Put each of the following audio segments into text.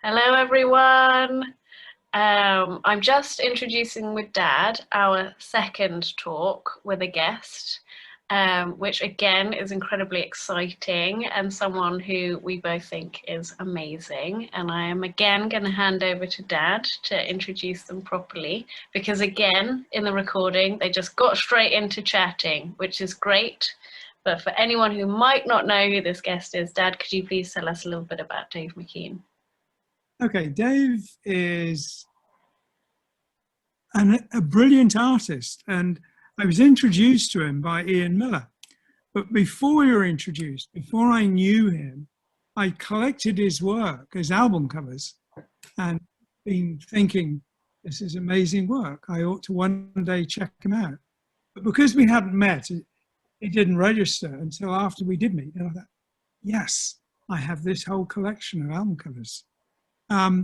Hello, everyone. I'm just introducing with Dad our second talk with a guest, which again is incredibly exciting and someone who we both think is amazing. And I am again going to hand over to Dad to introduce them properly, because again, in the recording, they just got straight into chatting, which is great. But for anyone who might not know who this guest is, Dad, could you please tell us a little bit about Dave Mckean? Okay, Dave is a brilliant artist, and I was introduced to him by Ian Miller. But before we were introduced, before I knew him, I collected his work as album covers and been thinking, this is amazing work. I ought to one day check him out. But because we hadn't met, it didn't register until after we did meet. And I thought, yes, I have this whole collection of album covers.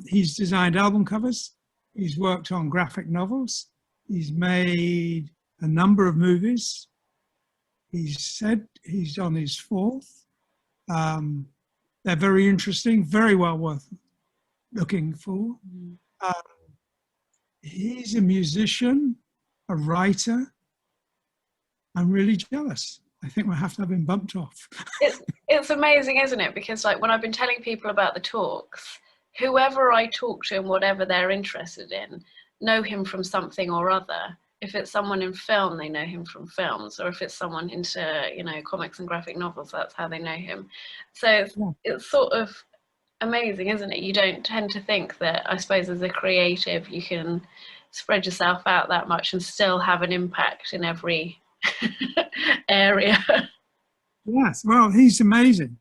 He's designed album covers. He's worked on graphic novels. He's made a number of movies. He said he's on his fourth. They're very interesting, very well worth looking for. He's a musician, a writer. I'm really jealous. I think we'll have to have him bumped off. It's amazing, isn't it? Because like when I've been telling people about the talks, whoever I talk to and whatever they're interested in, know him from something or other. If it's someone in film, they know him from films, or if it's someone into, you know, comics and graphic novels, that's how they know him. So it's sort of amazing, isn't it? You don't tend to think that, I suppose, as a creative, you can spread yourself out that much and still have an impact in every area. Yes, well, he's amazing.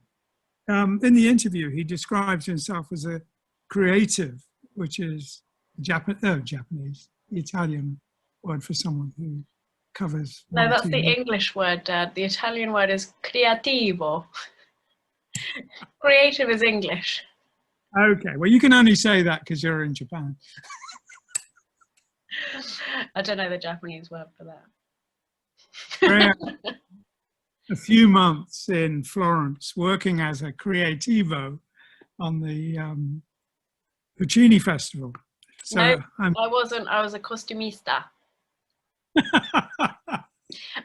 In the interview, he describes himself as a creative, which is Japanese, the Italian word for someone who covers. No, that's the English word, Dad. The Italian word is creativo. Creative is English. Okay, well, you can only say that because you're in Japan. I don't know the Japanese word for that. A few months in Florence working as a creativo on the Puccini Festival. So no, I wasn't. I was a costumista.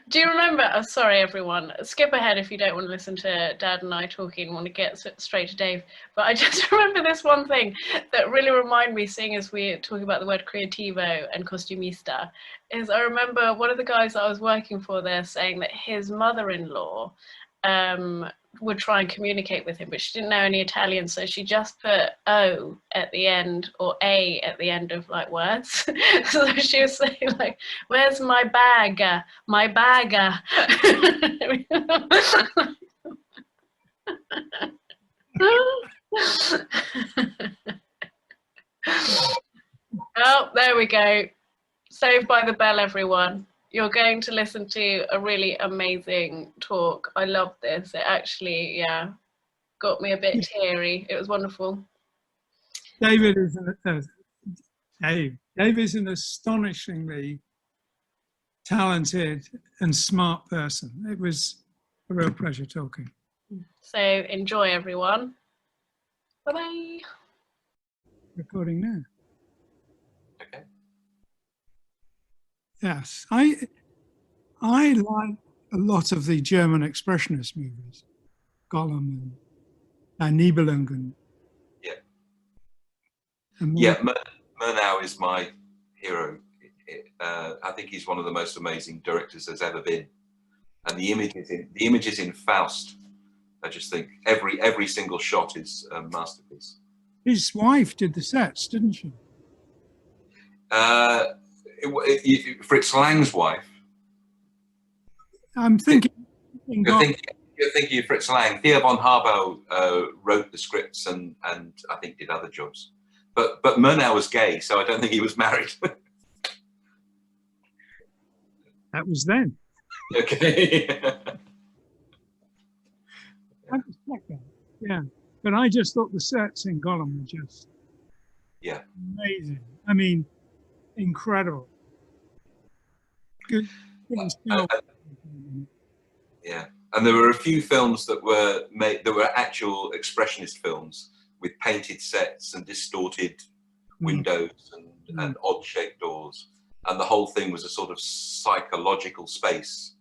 Do you remember? Oh, sorry, everyone. Skip ahead if you don't want to listen to Dad and I talking and want to get straight to Dave. But I just remember this one thing that really reminded me, seeing as we're talking about the word creativo and costumista, is I remember one of the guys that I was working for there saying that his mother-in-law would try and communicate with him, but she didn't know any Italian, so she just put O at the end or A at the end of like words. So she was saying like, "Where's my bag? My bag." Oh, there we go. Saved by the bell, everyone. You're going to listen to a really amazing talk. I love this. It actually, yeah, got me a bit teary. It was wonderful. Dave is an astonishingly talented and smart person. It was a real pleasure talking. So enjoy, everyone. Bye-bye. Recording now. Okay. Yes, I like a lot of the German Expressionist movies, Gollum and Nibelungen. Yeah. Murnau is my hero. I think he's one of the most amazing directors there's ever been, and the images in Faust. I just think every single shot is a masterpiece. His wife did the sets, didn't she? Fritz Lang's wife. I'm thinking. You're thinking of Fritz Lang. Thea von Harbaugh wrote the scripts and I think did other jobs. But Murnau was gay, so I don't think he was married. That was then. Okay. I respect that. Yeah, but I just thought the sets in Gollum were just amazing. I mean, incredible. Good. Yeah, and there were a few films that were made that were actual expressionist films with painted sets and distorted windows and odd-shaped doors, and the whole thing was a sort of psychological space.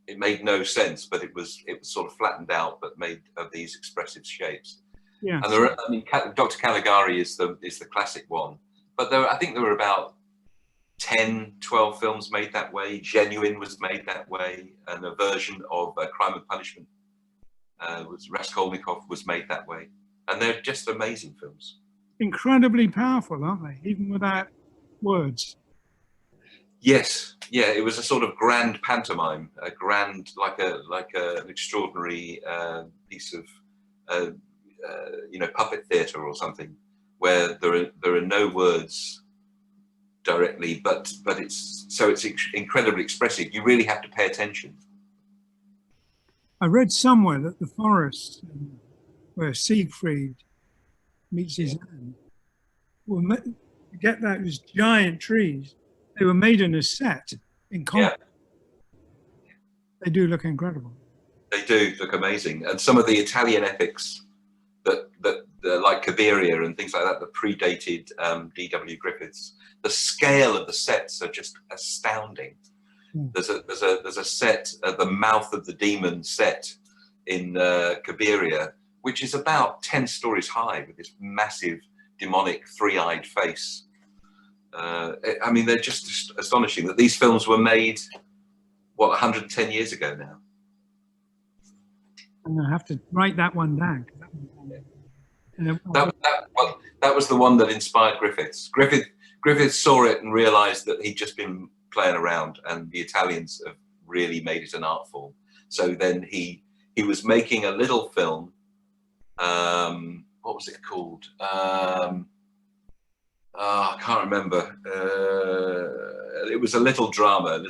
It made no sense, but it was sort of flattened out, but made of these expressive shapes. Yeah. And I mean, Dr. Caligari is the classic one, but I think there were about 10, 12 films made that way. Genuine was made that way, and a version of Crime and Punishment was Raskolnikov was made that way, and they're just amazing films. Incredibly powerful, aren't they? Even without words. Yes, yeah, it was a sort of grand pantomime, a grand, like an extraordinary piece of puppet theatre or something, where there are no words directly, but it's incredibly expressive. You really have to pay attention. I read somewhere that the forest where Siegfried meets his end, to get those giant trees, they were made in a set in concrete. Yeah. They do look incredible. They do look amazing, and some of the Italian epics that like Cabiria and things like that predated D.W. Griffiths. The scale of the sets are just astounding. There's a set at the mouth of the demon set in Cabiria, which is about 10 stories high, with this massive demonic three-eyed face. I mean, they're just astonishing that these films were made, what, 110 years ago now. I'm going to have to write that one down. That was the one that inspired Griffiths. Griffiths saw it and realised that he'd just been playing around, and the Italians have really made it an art form. So then he was making a little film. What was it called? I can't remember. It was a little drama,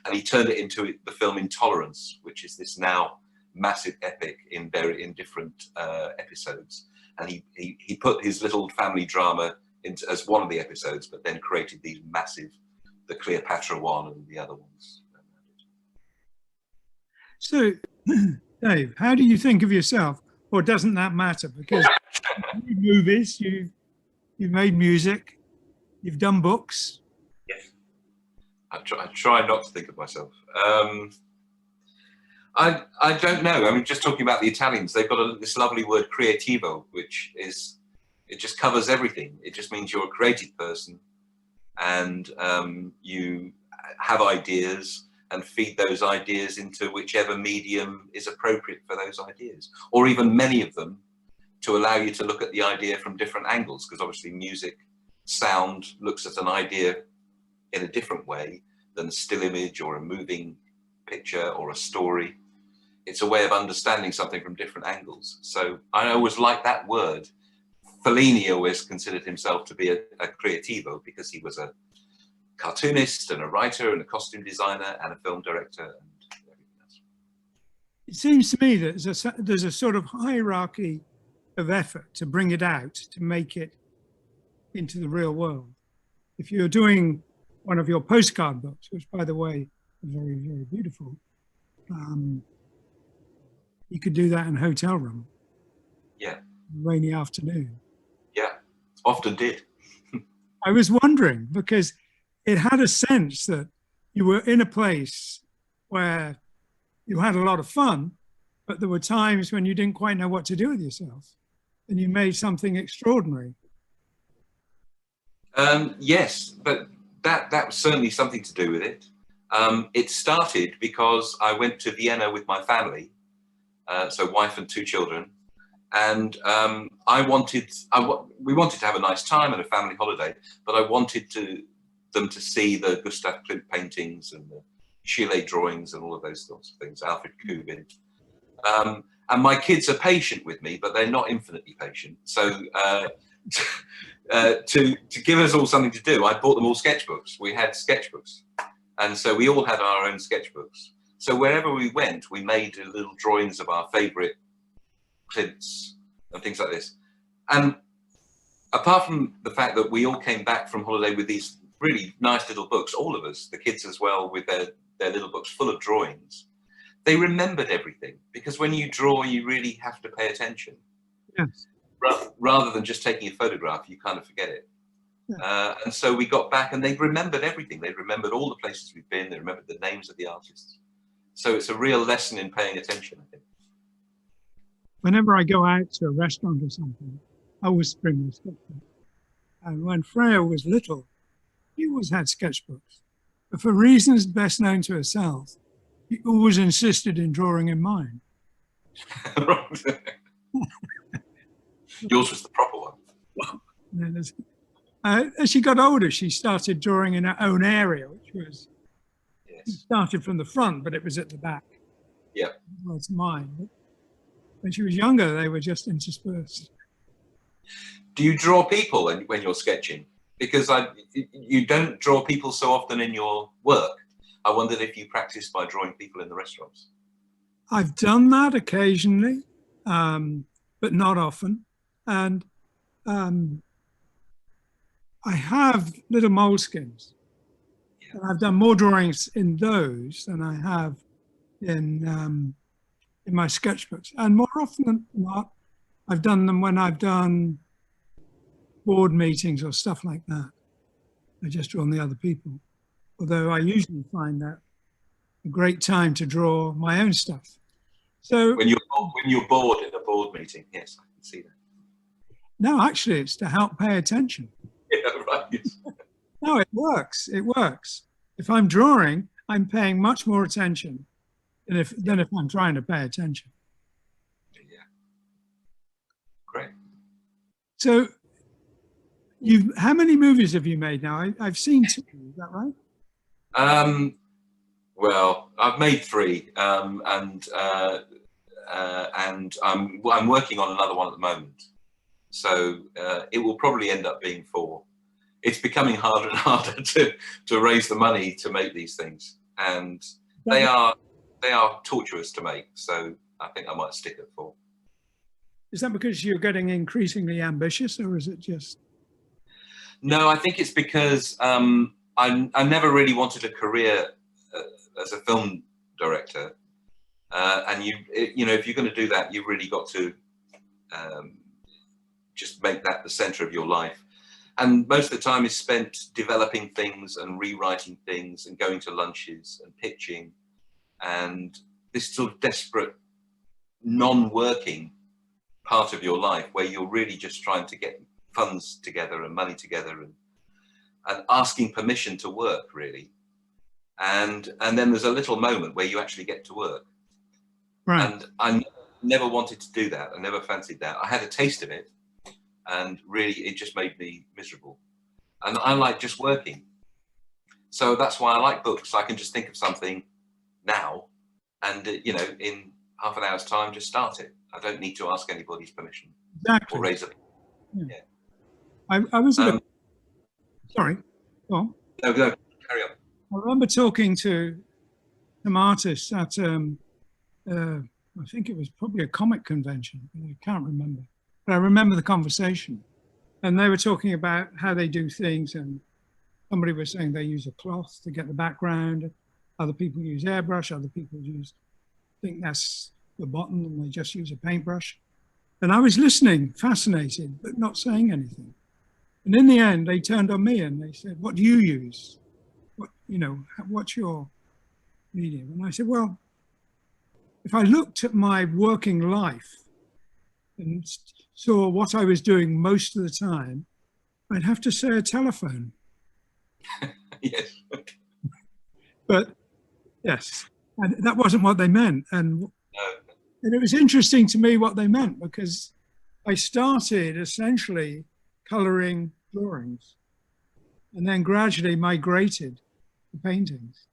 and he turned it into the film Intolerance, which is this now massive epic in different episodes. And he put his little family drama into as one of the episodes, but then created these massive, the Cleopatra one and the other ones. So, Dave, how do you think of yourself? Or doesn't that matter? Because you made movies, you've made music, you've done books. Yes. I try not to think of myself. I don't know. I mean, just talking about the Italians, they've got this lovely word creativo, which it just covers everything. It just means you're a creative person, and you have ideas and feed those ideas into whichever medium is appropriate for those ideas, or even many of them, to allow you to look at the idea from different angles, because obviously music, sound looks at an idea in a different way than a still image or a moving picture or a story. It's a way of understanding something from different angles. So I always like that word. Fellini always considered himself to be a creativo, because he was a cartoonist and a writer and a costume designer and a film director and everything else. It seems to me that there's a sort of hierarchy of effort to bring it out, to make it into the real world. If you're doing one of your postcard books, which by the way are very, very beautiful, you could do that in a hotel room. Yeah. Rainy afternoon. Yeah, often did. I was wondering, because it had a sense that you were in a place where you had a lot of fun, but there were times when you didn't quite know what to do with yourself, and you made something extraordinary. Yes, but that was certainly something to do with it. It started because I went to Vienna with my family, so wife and 2 children, and we wanted to have a nice time and a family holiday, but I wanted them to see the Gustav Klimt paintings and the Chile drawings and all of those sorts of things, Alfred Kubin. And my kids are patient with me, but they're not infinitely patient. So to give us all something to do, I bought them all sketchbooks. We had sketchbooks. And so we all had our own sketchbooks. So wherever we went, we made little drawings of our favourite Klimts and things like this. And apart from the fact that we all came back from holiday with these really nice little books, all of us, the kids as well, with their little books full of drawings, they remembered everything, because when you draw, you really have to pay attention. Yes. rather than just taking a photograph, you kind of forget it. Yeah. And so we got back, and they remembered everything. They remembered all the places we've been. They remembered the names of the artists. So it's a real lesson in paying attention, I think. Whenever I go out to a restaurant or something, I always bring my sketchbook. And when Freya was little, she always had sketchbooks. But for reasons best known to herself, she always insisted in drawing in mine. Yours was the proper one. As she got older, she started drawing in her own area, which was, Yes. started from the front, but it was at the back. Yeah. Well, it's mine. But when she was younger, they were just interspersed. Do you draw people when you're sketching? Because you don't draw people so often in your work. I wondered if you practiced by drawing people in the restaurants. I've done that occasionally, but not often. And I have little moleskins. Yeah. And I've done more drawings in those than I have in my sketchbooks. And more often than not, I've done them when I've done board meetings or stuff like that. I just draw on the other people. Although I usually find that a great time to draw my own stuff. So When you're bored in a board meeting, yes, I can see that. no, actually, it's to help pay attention. Yeah, right. Yes. No, it works. It works. If I'm drawing, I'm paying much more attention than if I'm trying to pay attention. Yeah. Great. So, how many movies have you made now? I've seen 2. Is that right? Well, I've made 3, and I'm working on another one at the moment. So it will probably end up being 4. It's becoming harder and harder to raise the money to make these things, and they are torturous to make. So I think I might stick at 4. Is that because you're getting increasingly ambitious, or is it just? No, I think it's because I never really wanted a career as a film director, and you know, if you're going to do that, you've really got to just make that the center of your life. And most of the time is spent developing things and rewriting things and going to lunches and pitching, and this sort of desperate non-working part of your life where you're really just trying to get funds together and money together and asking permission to work, really. And then there's a little moment where you actually get to work. Right. And I never wanted to do that. I never fancied that. I had a taste of it, and really it just made me miserable. And I like just working. So that's why I like books. I can just think of something now and, you know, in half an hour's time, just start it. I don't need to ask anybody's permission. Exactly. Or raise it. Yeah. Yeah. I was sorry. Go on. No, carry on. I remember talking to some artists at, I think it was probably a comic convention. I can't remember. But I remember the conversation. And they were talking about how they do things. And somebody was saying they use a cloth to get the background. Other people use airbrush. Other people think that's the bottom, and they just use a paintbrush. And I was listening, fascinated, but not saying anything. And in the end, they turned on me and they said, "What do you use? What's your medium?" And I said, "Well, if I looked at my working life and saw what I was doing most of the time, I'd have to say a telephone." Yes. But yes, and that wasn't what they meant. And it was interesting to me what they meant, because I started essentially coloring drawings and then gradually migrated to paintings.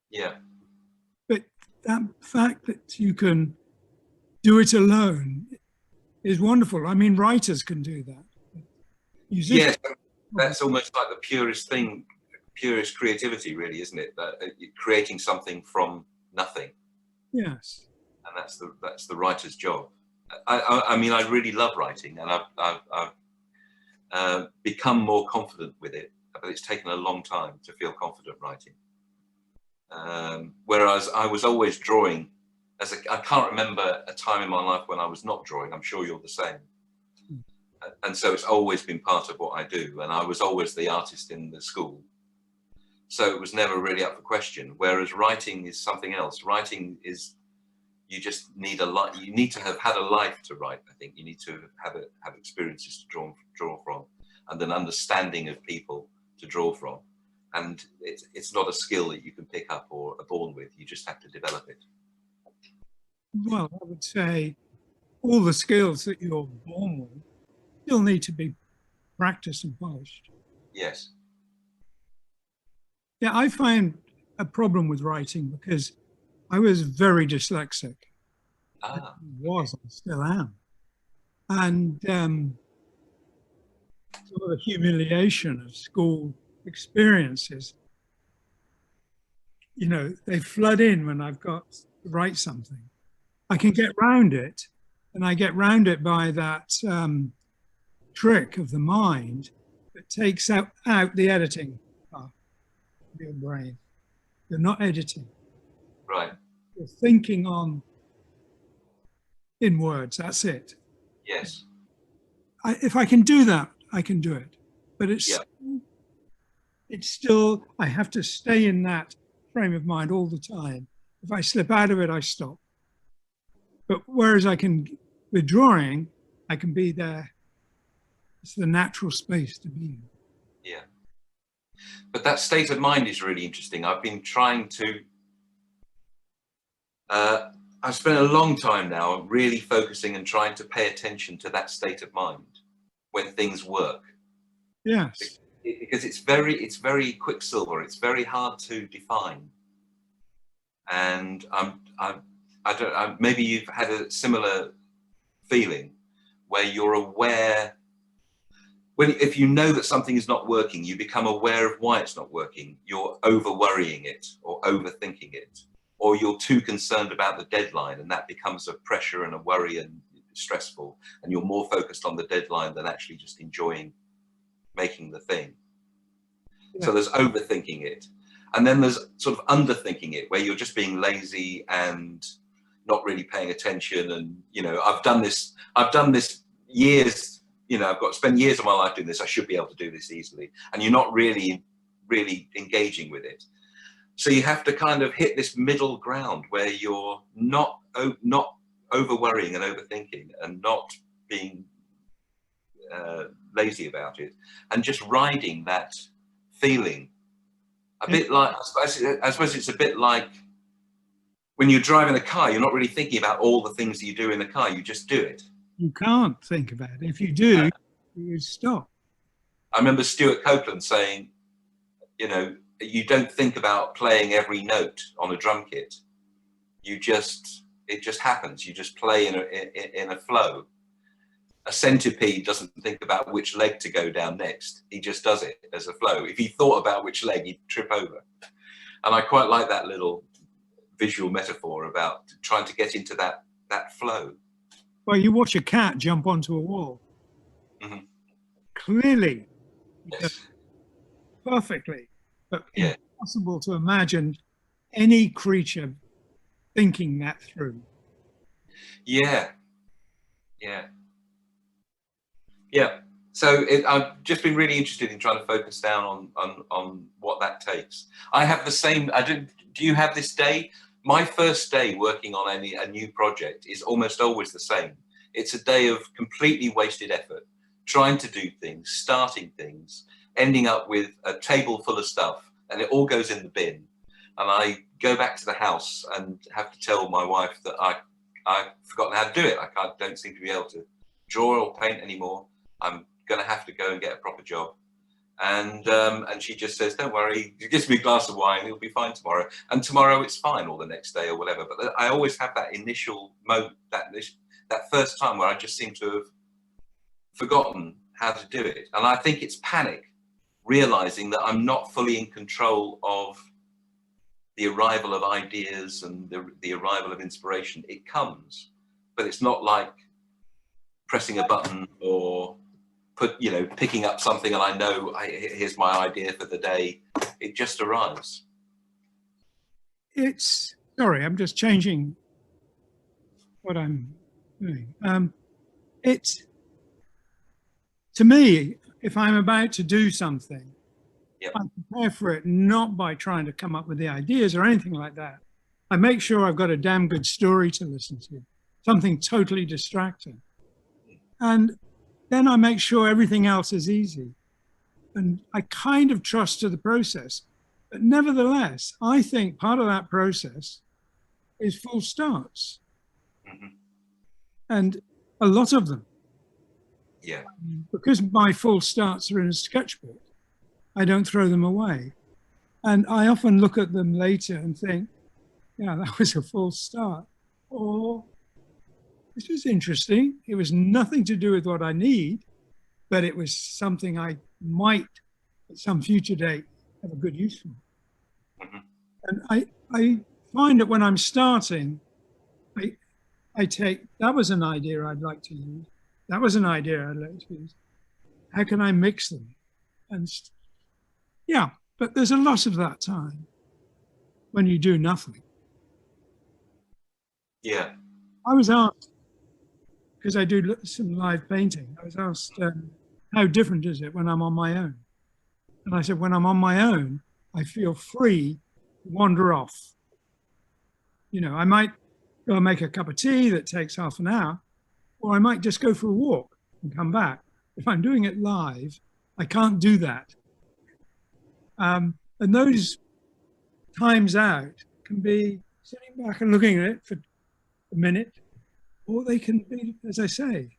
Yeah. But that fact that you can do it alone is wonderful. I mean, writers can do that. Yes, that's almost like the purest thing, purest creativity, really, isn't it? That creating something from nothing. Yes. And that's the writer's job. I mean, I really love writing, and I've become more confident with it, but it's taken a long time to feel confident writing. Whereas I was always drawing I can't remember a time in my life when I was not drawing. I'm sure you're the same. And so it's always been part of what I do. And I was always the artist in the school. So it was never really up for question. Whereas writing is something else. Writing is, you just need you need to have had a life to write. I think you need to have experiences to draw from, and an understanding of people to draw from. And it's not a skill that you can pick up or are born with. You just have to develop it. Well, I would say all the skills that you're born with still need to be practiced and polished. Yes. Yeah, I find a problem with writing because I was very dyslexic. I still am. And sort of the humiliation of school experiences, you know, they flood in when I've got to write something. I can get round it, and I get round it by that trick of the mind that takes out the editing part of your brain. You're not editing. Right. You're thinking in words, that's it. Yes. If I can do that, I can do it. But it's still, I have to stay in that frame of mind all the time. If I slip out of it, I stop. But whereas with drawing, I can be there. It's the natural space to be in. Yeah. But that state of mind is really interesting. I've been trying to, I've spent a long time now really focusing and trying to pay attention to that state of mind when things work. Yes. Because it's very quicksilver. It's very hard to define. And I don't, maybe you've had a similar feeling where you're aware, if you know that something is not working, you become aware of why it's not working. You're over worrying it or overthinking it, or you're too concerned about the deadline, and that becomes a pressure and a worry and stressful, and you're more focused on the deadline than actually just enjoying making the thing. Yeah. So there's overthinking it. And then there's sort of underthinking it, where you're just being lazy and not really paying attention. And, you know, I've done this years, you know, I've got to spend years of my life doing this. I should be able to do this easily. And you're not really engaging with it. So you have to kind of hit this middle ground where you're not over worrying and overthinking and not being lazy about it, and just riding that feeling. A bit like, I suppose it's a bit like when you're driving a car, you're not really thinking about all the things that you do in the car, you just do it. You can't think about it. If you do, you stop. I remember Stuart Copeland saying, you know, you don't think about playing every note on a drum kit. It just happens. You just play in a flow. A centipede doesn't think about which leg to go down next. He just does it as a flow. If he thought about which leg, he'd trip over. And I quite like that little visual metaphor about trying to get into that flow. Well, you watch a cat jump onto a wall. Mm-hmm. Clearly, yes. Perfectly, but yeah. Impossible to imagine any creature thinking that through. Yeah. Yeah. Yeah, so I've just been really interested in trying to focus down on what that takes. I have the same, do you have this day? My first day working on a new project is almost always the same. It's a day of completely wasted effort, trying to do things, starting things, ending up with a table full of stuff, and it all goes in the bin. And I go back to the house and have to tell my wife that I've forgotten how to do it. I don't seem to be able to draw or paint anymore. I'm going to have to go and get a proper job. And she just says, don't worry, you gives me a glass of wine, it'll be fine tomorrow. And tomorrow it's fine, or the next day or whatever. But I always have that initial moment, that first time where I just seem to have forgotten how to do it. And I think it's panic, realizing that I'm not fully in control of the arrival of ideas and the arrival of inspiration. It comes, but it's not like pressing a button or picking up something and I know here's my idea for the day. It just arrives. Sorry, I'm just changing what I'm doing. It's, to me, if I'm about to do something, Yep. I prepare for it not by trying to come up with the ideas or anything like that. I make sure I've got a damn good story to listen to, something totally distracting. And then I make sure everything else is easy. And I kind of trust to the process. But nevertheless, I think part of that process is full starts. Mm-hmm. And a lot of them. Yeah. Because my full starts are in a sketchbook, I don't throw them away. And I often look at them later and think, yeah, that was a false start. Or this was interesting. It was nothing to do with what I need, but it was something I might, at some future date, have a good use for. Mm-hmm. And I find that when I'm starting, I take, that was an idea I'd like to use. That was an idea I'd like to use. How can I mix them? And yeah, but there's a lot of that time when you do nothing. Yeah. I was asked, because I do some live painting, I was asked, how different is it when I'm on my own? And I said, when I'm on my own, I feel free to wander off. You know, I might go and make a cup of tea that takes half an hour, or I might just go for a walk and come back. If I'm doing it live, I can't do that. And those times out can be sitting back and looking at it for a minute, or they can be, as I say,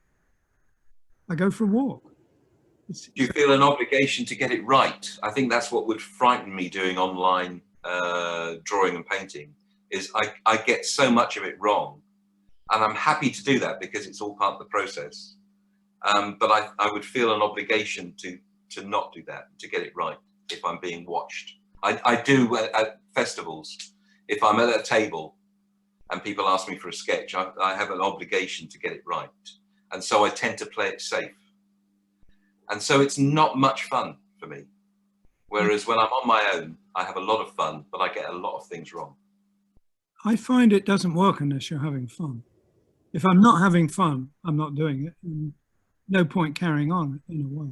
I go for a walk. Do you feel an obligation to get it right? I think that's what would frighten me doing online drawing and painting, is I get so much of it wrong. And I'm happy to do that because it's all part of the process. But I would feel an obligation to not do that, to get it right if I'm being watched. I do at festivals. If I'm at a table and people ask me for a sketch, I have an obligation to get it right. And so I tend to play it safe. And so it's not much fun for me. Whereas when I'm on my own, I have a lot of fun, but I get a lot of things wrong. I find it doesn't work unless you're having fun. If I'm not having fun, I'm not doing it. And no point carrying on in a way.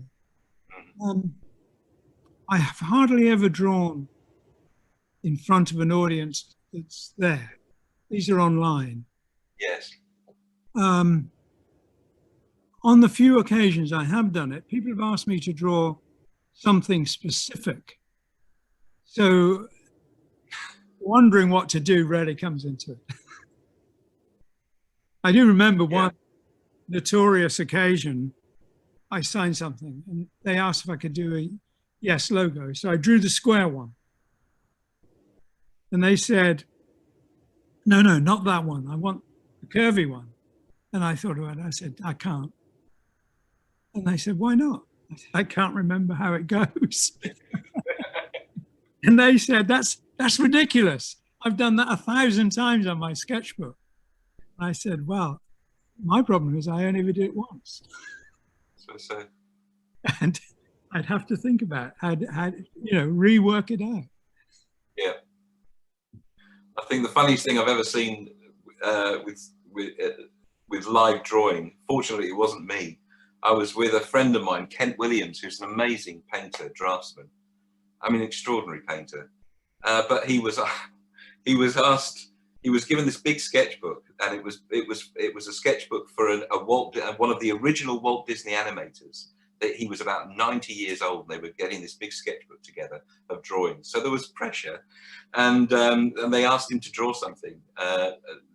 I have hardly ever drawn in front of an audience that's there. These are online. Yes. On the few occasions I have done it, people have asked me to draw something specific. So wondering what to do rarely comes into it. I do remember one notorious occasion, I signed something and they asked if I could do a yes logo. So I drew the square one. And they said, no, not that one. I want the curvy one. And I thought about it. I said, I can't. And they said, why not? I said, I can't remember how it goes. And they said, that's ridiculous. I've done that 1,000 times on my sketchbook. And I said, well, my problem is I only ever did it once. So. And I'd have to think about how rework it out. Yeah. I think the funniest thing I've ever seen with live drawing, fortunately it wasn't me. I was with a friend of mine, Kent Williams, who's an amazing painter, draftsman. I mean, extraordinary painter. But he was asked, he was given this big sketchbook, and it was a sketchbook for one of the original Walt Disney animators. That he was about 90 years old. They were getting this big sketchbook together of drawings. So there was pressure, and they asked him to draw something,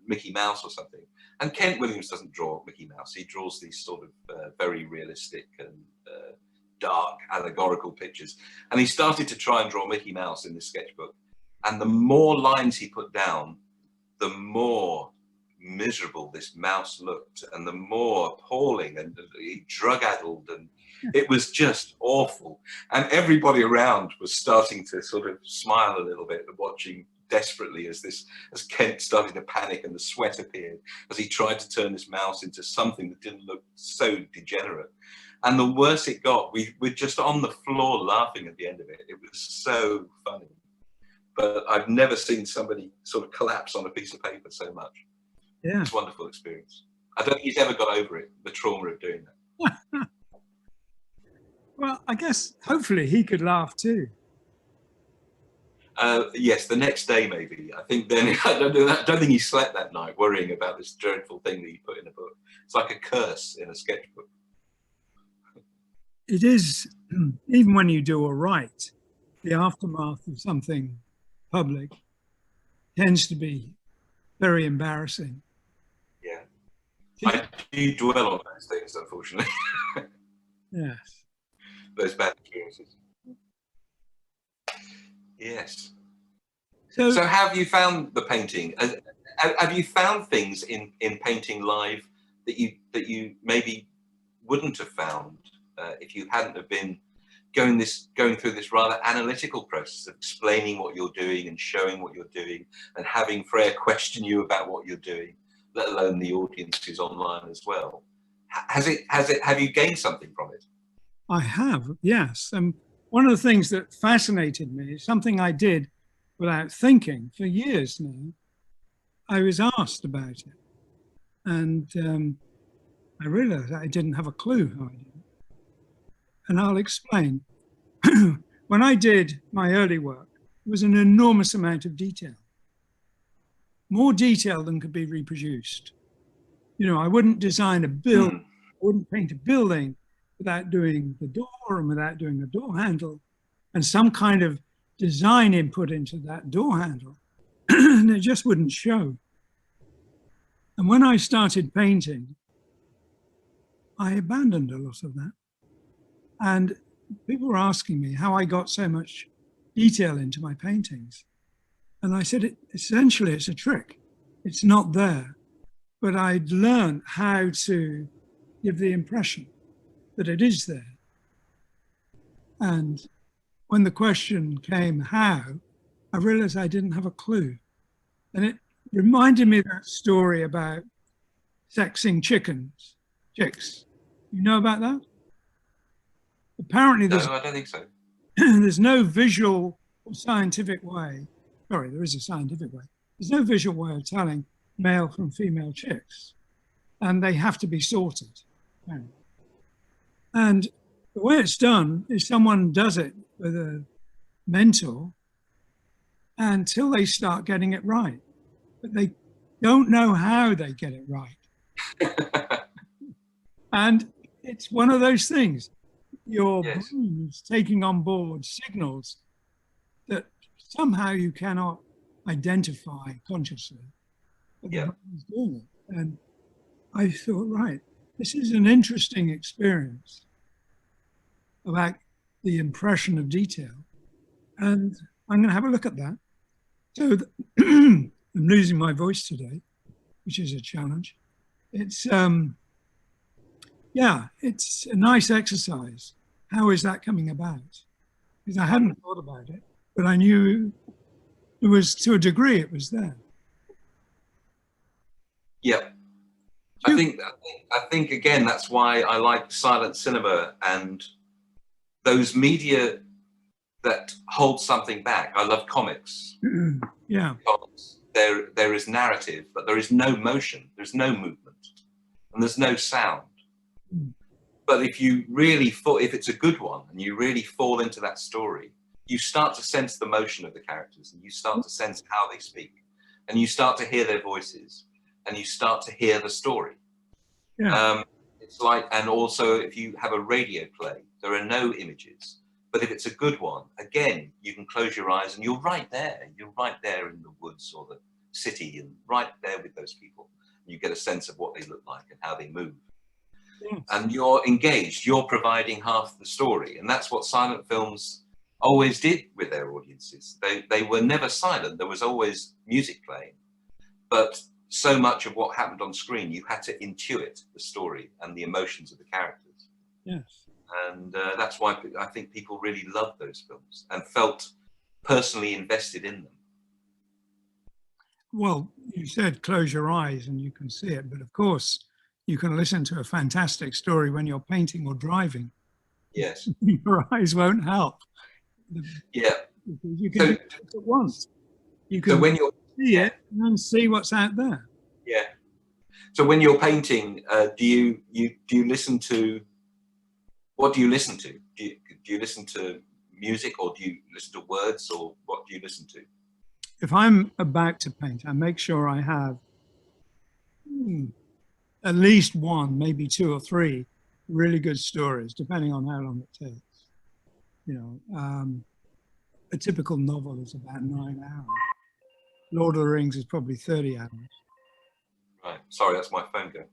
Mickey Mouse or something. And Kent Williams doesn't draw Mickey Mouse. He draws these sort of very realistic and dark allegorical pictures. And he started to try and draw Mickey Mouse in this sketchbook. And the more lines he put down, the more miserable this mouse looked, and the more appalling and drug-addled, and it was just awful. And everybody around was starting to sort of smile a little bit and watching desperately as Kent started to panic and the sweat appeared as he tried to turn this mouse into something that didn't look so degenerate. And the worse it got, we were just on the floor laughing at the end of it. It was so funny. But I've never seen somebody sort of collapse on a piece of paper so much. Yeah. It's a wonderful experience. I don't think he's ever got over it, the trauma of doing that. Well, I guess hopefully he could laugh too. Yes, the next day maybe. I think then I don't think he slept that night worrying about this dreadful thing that he put in a book. It's like a curse in a sketchbook. It is, even when you do all right, the aftermath of something public tends to be very embarrassing. Yeah. I do dwell on those things, unfortunately. Yes. Those bad experiences. Yes. So have you found the painting? Have you found things in painting live that you maybe wouldn't have found if you hadn't have been going through this rather analytical process of explaining what you're doing and showing what you're doing and having Freya question you about what you're doing, let alone the audience who's online as well? Have you gained something from it? I have, yes. One of the things that fascinated me is something I did without thinking for years now. I was asked about it, and I realized I didn't have a clue how I did it. And I'll explain. When I did my early work, there was an enormous amount of detail, more detail than could be reproduced. You know, I wouldn't design a building, I wouldn't paint a building without doing the door and without doing the door handle and some kind of design input into that door handle. And it just wouldn't show. And when I started painting, I abandoned a lot of that. And people were asking me how I got so much detail into my paintings. And I said, essentially, it's a trick. It's not there. But I'd learned how to give the impression that it is there. And when the question came, how, I realized I didn't have a clue. And it reminded me of that story about sexing chicks. You know about that? Apparently, No, I don't think so. There's no visual or scientific way. Sorry, there is a scientific way. There's no visual way of telling male from female chicks. And they have to be sorted. And the way it's done is someone does it with a mentor until they start getting it right. But they don't know how they get it right. And it's one of those things. Your brain is taking on board signals that somehow you cannot identify consciously. But the brain is doing it. And I thought, right, this is an interesting experience about the impression of detail. And I'm going to have a look at that. So I'm losing my voice today, which is a challenge. It's, it's a nice exercise. How is that coming about? Because I hadn't thought about it, but I knew it was, to a degree, it was there. Yeah. I think again, that's why I like silent cinema and those media that hold something back. I love comics. Yeah. Because there is narrative, but there is no motion, there's no movement, and there's no sound. But if you really if it's a good one and you really fall into that story, you start to sense the motion of the characters and you start to sense how they speak and you start to hear their voices and you start to hear the story. Yeah. It's like, and also if you have a radio play, there are no images, but if it's a good one, again, you can close your eyes and you're right there. You're right there in the woods or the city and right there with those people. You get a sense of what they look like and how they move. Yes. And you're engaged, you're providing half the story. And that's what silent films always did with their audiences. They were never silent. There was always music playing. But so much of what happened on screen, you had to intuit the story and the emotions of the characters. Yes. And that's why I think people really loved those films and felt personally invested in them. Well, you said close your eyes and you can see it, but of course you can listen to a fantastic story when you're painting or driving. Yes. Your eyes won't help. Yeah. You can do it at once. You can when you're, see it and then see what's out there. Yeah. So when you're painting, do you listen to, what do you listen to? Do you listen to music, or do you listen to words, or what do you listen to? If I'm about to paint, I make sure I have at least one, maybe two or three really good stories, depending on how long it takes. You know, a typical novel is about 9 hours. Lord of the Rings is probably 30 hours. Right. Sorry, that's my phone going.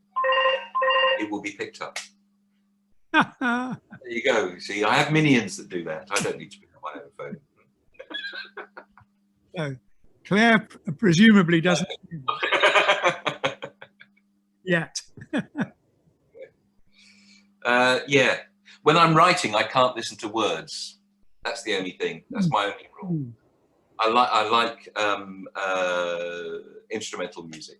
It will be picked up. There you go. See, I have minions that do that. I don't need to pick up my own phone. So Claire presumably doesn't yet. Yeah. When I'm writing, I can't listen to words. That's the only thing. That's my only rule. I like instrumental music,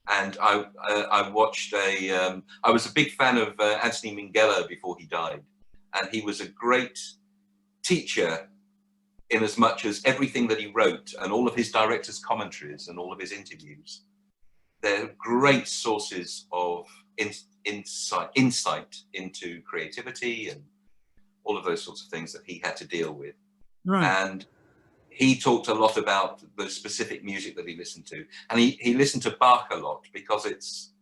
and I watched I was a big fan of Anthony Minghella before he died, and he was a great teacher in as much as everything that he wrote and all of his director's commentaries and all of his interviews, they're great sources of insight into creativity and all of those sorts of things that he had to deal with. Right. And he talked a lot about the specific music that he listened to. And he listened to Bach a lot because it's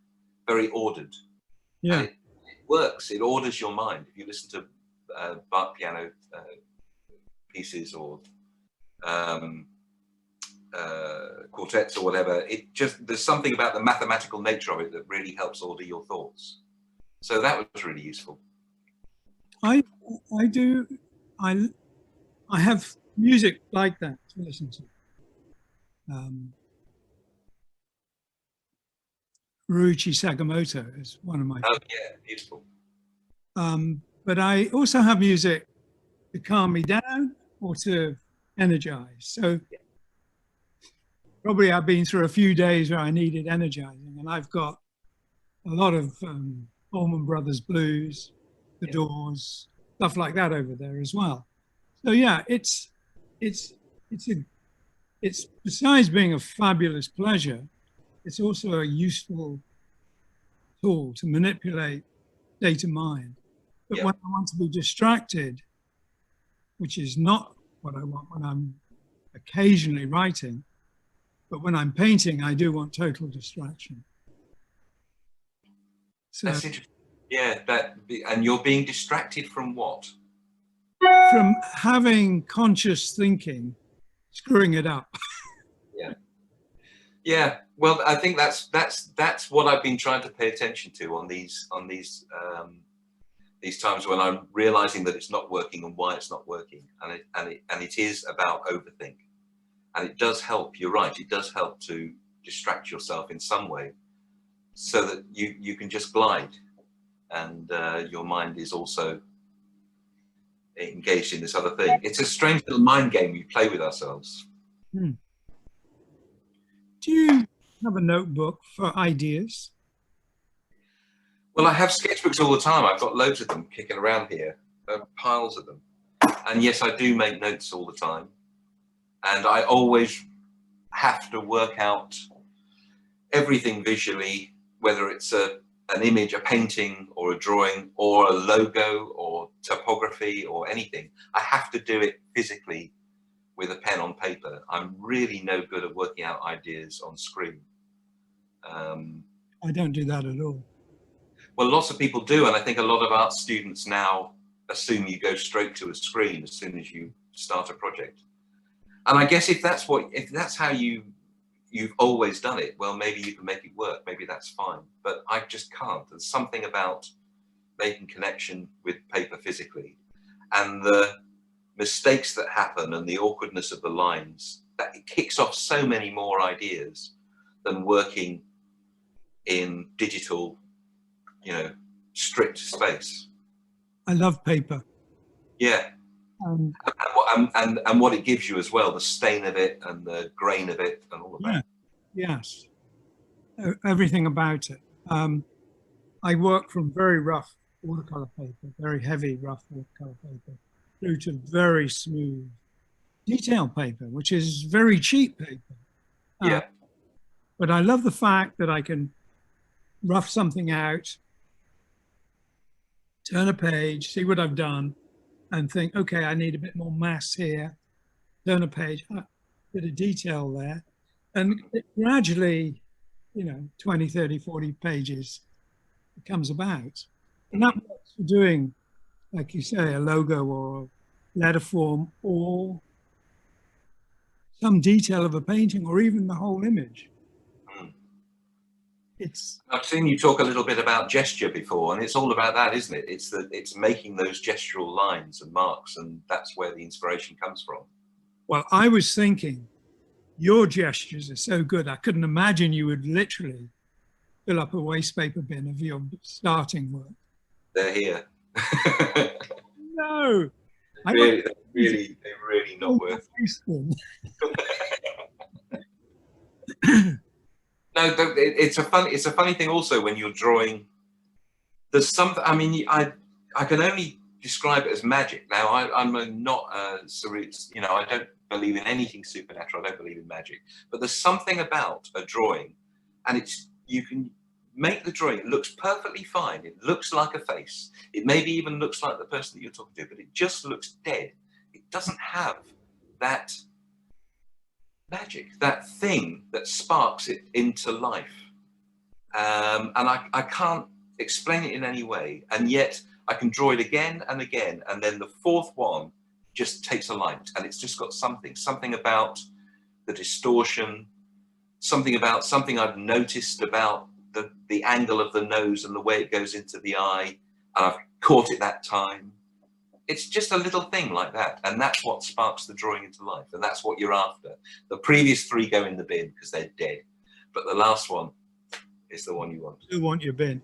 very ordered. Yeah. And it works. It orders your mind. If you listen to Bach piano pieces or quartets or whatever, there's something about the mathematical nature of it that really helps order your thoughts. So that was really useful. I have music like that to listen to. Ryuichi Sakamoto is one of my Oh yeah, beautiful. But I also have music to calm me down or to energize. So probably I've been through a few days where I needed energizing, and I've got a lot of Allman Brothers blues, The Doors, stuff like that over there as well. So yeah, it's besides being a fabulous pleasure, it's also a useful tool to manipulate state of mind. But when I want to be distracted, which is not what I want when I'm occasionally writing, but when I'm painting, I do want total distraction. So, that's interesting. Yeah, and you're being distracted from what? From having conscious thinking, screwing it up. Yeah. Well, I think that's what I've been trying to pay attention to on these times when I'm realizing that it's not working and why it's not working, and it is about overthink, and it does help. You're right. It does help to distract yourself in some way, so that you can just glide, and your mind is also engaged in this other thing. It's a strange little mind game we play with ourselves. Do you have a notebook for ideas? Well, I have sketchbooks all the time. I've got loads of them kicking around here, piles of them. And yes, I do make notes all the time. And I always have to work out everything visually, whether it's an image, a painting, or a drawing, or a logo, or typography, or anything. I have to do it physically with a pen on paper. I'm really no good at working out ideas on screen. I don't do that at all. Well, lots of people do, and I think a lot of art students now assume you go straight to a screen as soon as you start a project. And I guess if that's how you've always done it, well, maybe you can make it work. Maybe that's fine. But I just can't. There's something about making connection with paper physically, and the mistakes that happen and the awkwardness of the lines, that it kicks off so many more ideas than working in digital, strict space. I love paper. Yeah. And what it gives you as well, the stain of it and the grain of it and all of that. Yes. Everything about it. I work from very rough watercolor paper, very heavy rough watercolor paper, through to very smooth detail paper, which is very cheap paper. Yeah. But I love the fact that I can rough something out, turn a page, see what I've done, and think, okay, I need a bit more mass here, turn a page, a bit of detail there. And it gradually, 20, 30, 40 pages comes about. And that works for doing, like you say, a logo or a letter form or some detail of a painting or even the whole image. I've seen you talk a little bit about gesture before, and it's all about that, isn't it? It's making those gestural lines and marks, and that's where the inspiration comes from. Well, I was thinking, your gestures are so good. I couldn't imagine you would literally fill up a waste paper bin of your starting work. They're here. No. They're really not worth it. No, it's a funny thing also when you're drawing. There's something. I mean, I can only describe it as magic. Now, I'm not I don't believe in anything supernatural. I don't believe in magic. But there's something about a drawing, and you can make the drawing. It looks perfectly fine. It looks like a face. It maybe even looks like the person that you're talking to, but it just looks dead. It doesn't have that magic, that thing that sparks it into life. And I can't explain it in any way. And yet I can draw it again and again. And then the fourth one just takes a light, and it's just got something about the distortion, something I've noticed about the angle of the nose and the way it goes into the eye. And I've caught it that time. It's just a little thing like that. And that's what sparks the drawing into life. And that's what you're after. The previous three go in the bin because they're dead. But the last one is the one you want. You want your bin.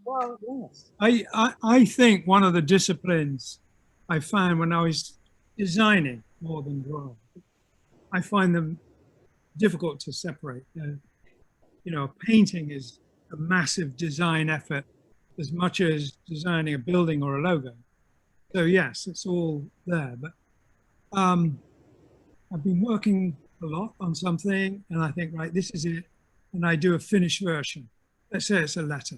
Well, yes. I think one of the disciplines I found when I was designing more than drawing, I find them difficult to separate. A painting is a massive design effort as much as designing a building or a logo. So yes, it's all there. But I've been working a lot on something, and I think, right, this is it. And I do a finished version. Let's say it's a letter.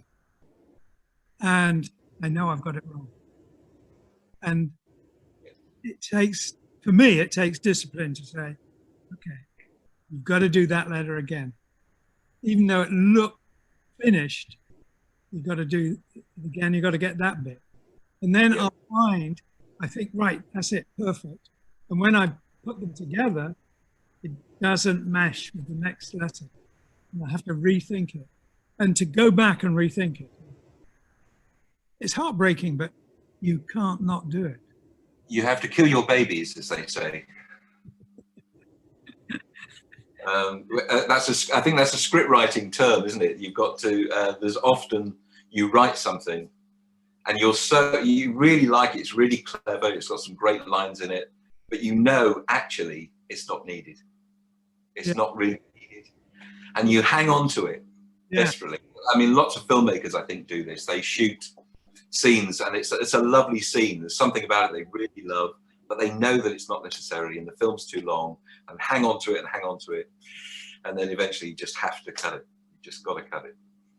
And I know I've got it wrong. And for me, it takes discipline to say, okay, you've got to do that letter again. Even though it looked finished, you've got to do it again, you've got to get that bit. And then I'll find, I think, right, that's it, perfect. And when I put them together, it doesn't mesh with the next letter. And I have to rethink it. And to go back and rethink it, it's heartbreaking, but you can't not do it. You have to kill your babies, as they say. I think that's a script writing term, isn't it? You've got to, there's often you write something and you really like it, it's really clever, it's got some great lines in it, but actually it's not needed. It's not really needed. And you hang on to it desperately. I mean, lots of filmmakers, I think, do this. They shoot scenes and it's a lovely scene. There's something about it they really love, but they know that it's not necessary and the film's too long, and hang on to it and hang on to it. And then eventually you just have to cut it. You just got to cut it.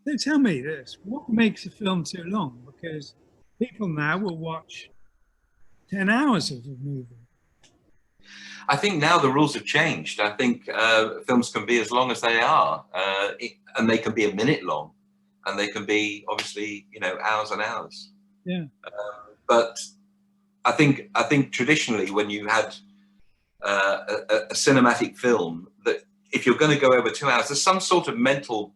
So tell me this, what makes a film too long? Because people now will watch 10 hours of a movie. I think now the rules have changed. I think films can be as long as they are, and they can be a minute long, and they can be obviously, hours and hours. Yeah. But I think traditionally, when you had a cinematic film, that if you're going to go over 2 hours, there's some sort of mental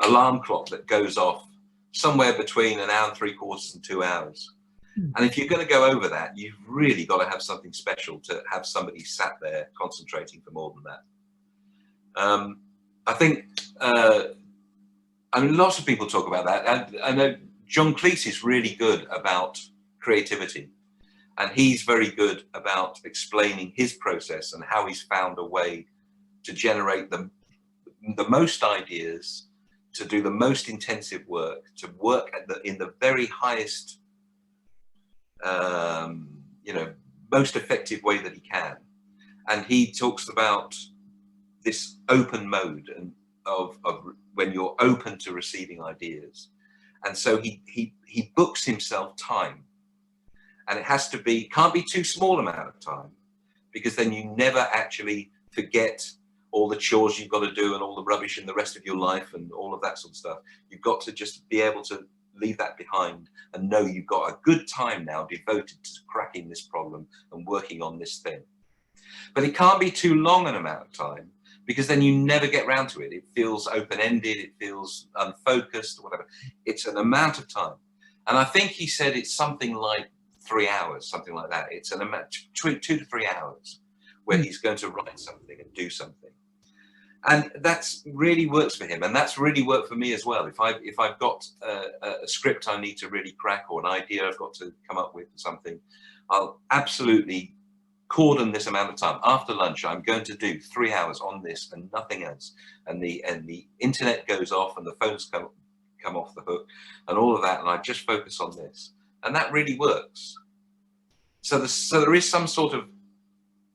alarm clock that goes off somewhere between an hour and 3/4 and 2 hours. And if you're going to go over that, you've really got to have something special to have somebody sat there concentrating for more than that. I think, lots of people talk about that. I know John Cleese is really good about creativity, and he's very good about explaining his process and how he's found a way to generate the most ideas, to do the most intensive work, to work in the very highest most effective way that he can. And he talks about this open mode and of when you're open to receiving ideas. And so he books himself time, and it has to be, can't be too small amount of time, because then you never actually forget all the chores you've got to do and all the rubbish in the rest of your life and all of that sort of stuff. You've got to just be able to leave that behind and know you've got a good time now devoted to cracking this problem and working on this thing. But it can't be too long an amount of time, because then you never get round to it. It feels open-ended, it feels unfocused, or whatever. It's an amount of time. And I think he said it's something like 3 hours, something like that. It's an amount, 2 to 3 hours, where he's going to write something and do something. And that's really works for him, and that's really worked for me as well. If I've got a script I need to really crack, or an idea I've got to come up with or something, I'll absolutely cordon this amount of time. After lunch, I'm going to do 3 hours on this and nothing else. And the internet goes off and the phones come off the hook and all of that, and I just focus on this. And that really works. So there is some sort of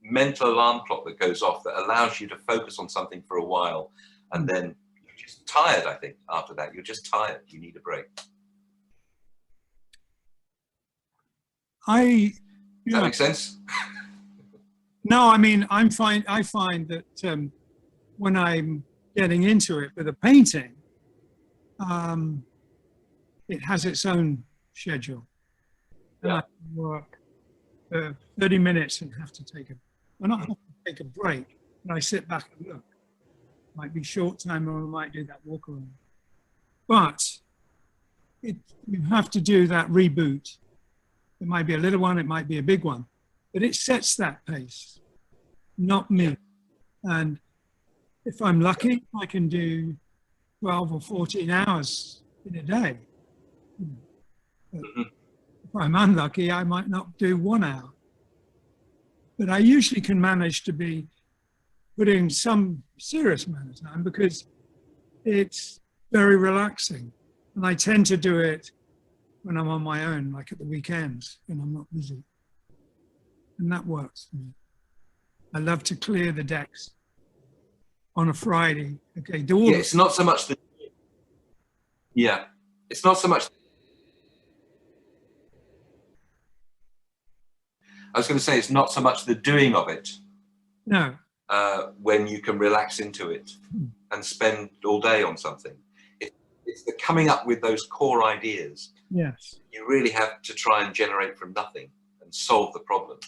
mental alarm clock that goes off that allows you to focus on something for a while, and then you're just tired. I think after that you're just tired, you need a break. Does that make sense? No, I mean, I find that when I'm getting into it with a painting, it has its own schedule. And I can work 30 minutes and have to take a break, and I sit back and look. It might be short time, or I might do that walk around. But you have to do that reboot. It might be a little one, it might be a big one, but it sets that pace, not me. And if I'm lucky, I can do 12 or 14 hours in a day. But if I'm unlucky, I might not do 1 hour. But I usually can manage to be putting some serious amount of time, because it's very relaxing. And I tend to do it when I'm on my own, like at the weekends, when I'm not busy. And that works for me. I love to clear the decks on a Friday. Okay, do all it's not so much the... Yeah, it's not so much... I was going to say, it's not so much the doing of it. No. When you can relax into it and spend all day on something. It's the coming up with those core ideas. Yes. You really have to try and generate from nothing and solve the problem,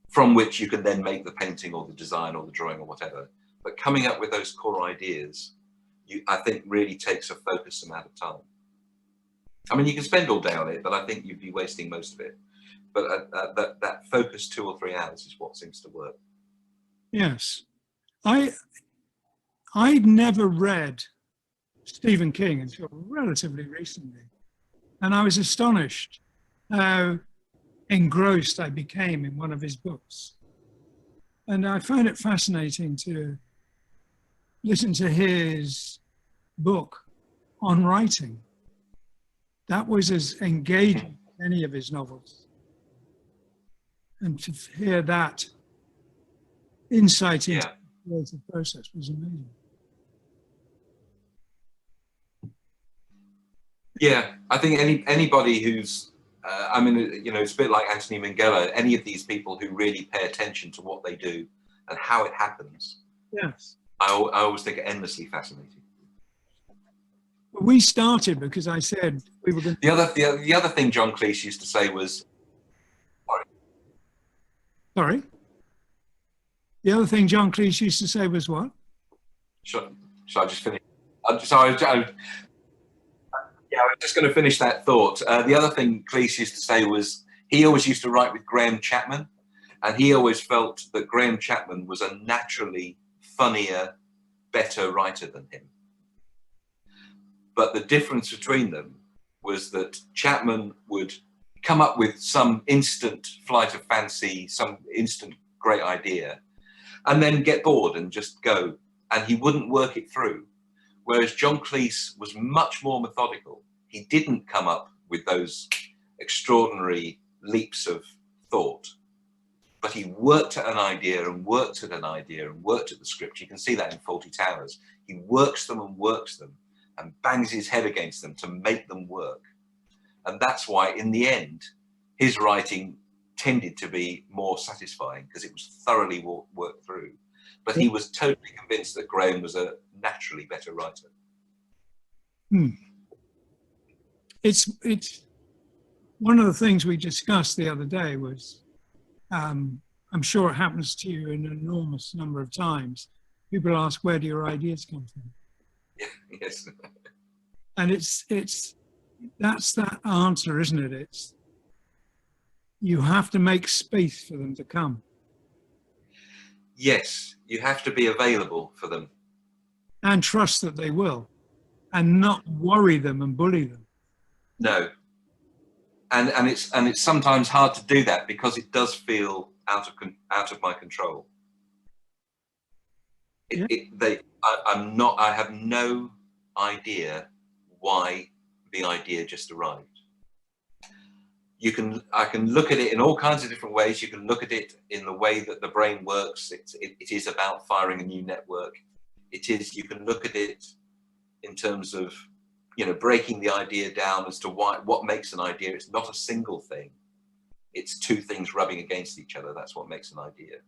from which you can then make the painting or the design or the drawing or whatever. But coming up with those core ideas, I think really takes a focused amount of time. I mean, you can spend all day on it, but I think you'd be wasting most of it. But that focused 2 or 3 hours is what seems to work. Yes. I'd never read Stephen King until relatively recently. And I was astonished how engrossed I became in one of his books. And I found it fascinating to listen to his book on writing. That was as engaging as any of his novels. And to hear that insight into the creative process was amazing. Yeah, I think anybody who's, I mean, you know, it's a bit like Anthony Minghella, any of these people who really pay attention to what they do and how it happens. Yes. I always think it endlessly fascinating. We started because I said we were going to... The other thing John Cleese used to say was... Sorry? The other thing John Cleese used to say was what? Shall I just finish? I was just going to finish that thought. The other thing Cleese used to say was he always used to write with Graham Chapman, and he always felt that Graham Chapman was a naturally funnier, better writer than him. But the difference between them was that Chapman would come up with some instant flight of fancy, some instant great idea, and then get bored and just go, and he wouldn't work it through. Whereas John Cleese was much more methodical. He didn't come up with those extraordinary leaps of thought, but he worked at an idea and worked at an idea and worked at the script. You can see that in Fawlty Towers. He works them and bangs his head against them to make them work. And that's why, in the end, his writing tended to be more satisfying because it was thoroughly worked through. But he was totally convinced that Graham was a naturally better writer. It's one of the things we discussed the other day was, I'm sure it happens to you an enormous number of times. People ask, where do your ideas come from? Yeah, yes. And that's that answer, isn't it? It's, you have to make space for them to come. Yes, you have to be available for them. And trust that they will. And not worry them and bully them. No. And it's sometimes hard to do that because it does feel out of my control. I have no idea why the idea just arrived. I can look at it in all kinds of different ways. You can look at it in the way that the brain works. It is about firing a new network. You can look at it in terms of, breaking the idea down as to what makes an idea. It's not a single thing. It's two things rubbing against each other. That's what makes an idea.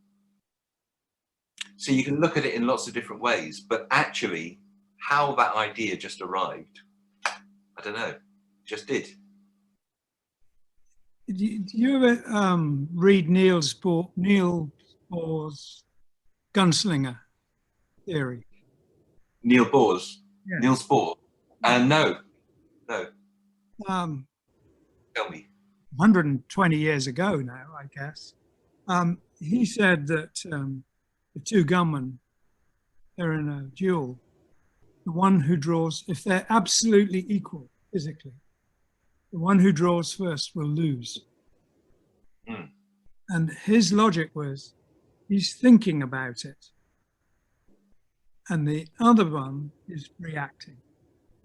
So you can look at it in lots of different ways, but actually how that idea just arrived, I don't know, just did. Do you ever read Neil Bohr's gunslinger theory? Neil Bohr's? Yeah. Niels Bohr? No. Tell me. 120 years ago now, I guess. He said that the two gunmen, they're in a duel. The one who draws, if they're absolutely equal physically, the one who draws first will lose. And his logic was, he's thinking about it. And the other one is reacting.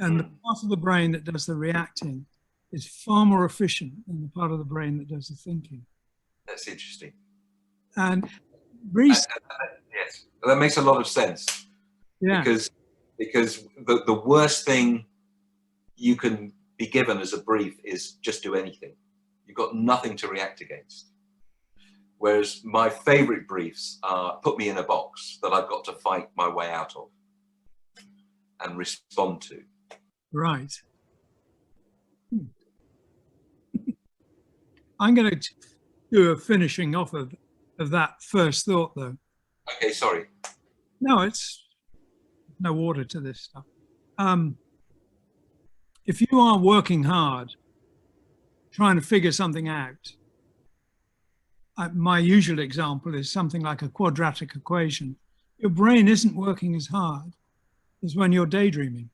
And the part of the brain that does the reacting is far more efficient than the part of the brain that does the thinking. That's interesting. And yes, that makes a lot of sense. Yeah. Because the worst thing you can be given as a brief is just do anything. You've got nothing to react against. Whereas my favorite briefs are put me in a box that I've got to fight my way out of and respond to. Right. I'm going to do a finishing off of that first thought, though. Okay, sorry. No, it's no order to this stuff. If you are working hard, trying to figure something out, my usual example is something like a quadratic equation. Your brain isn't working as hard as when you're daydreaming.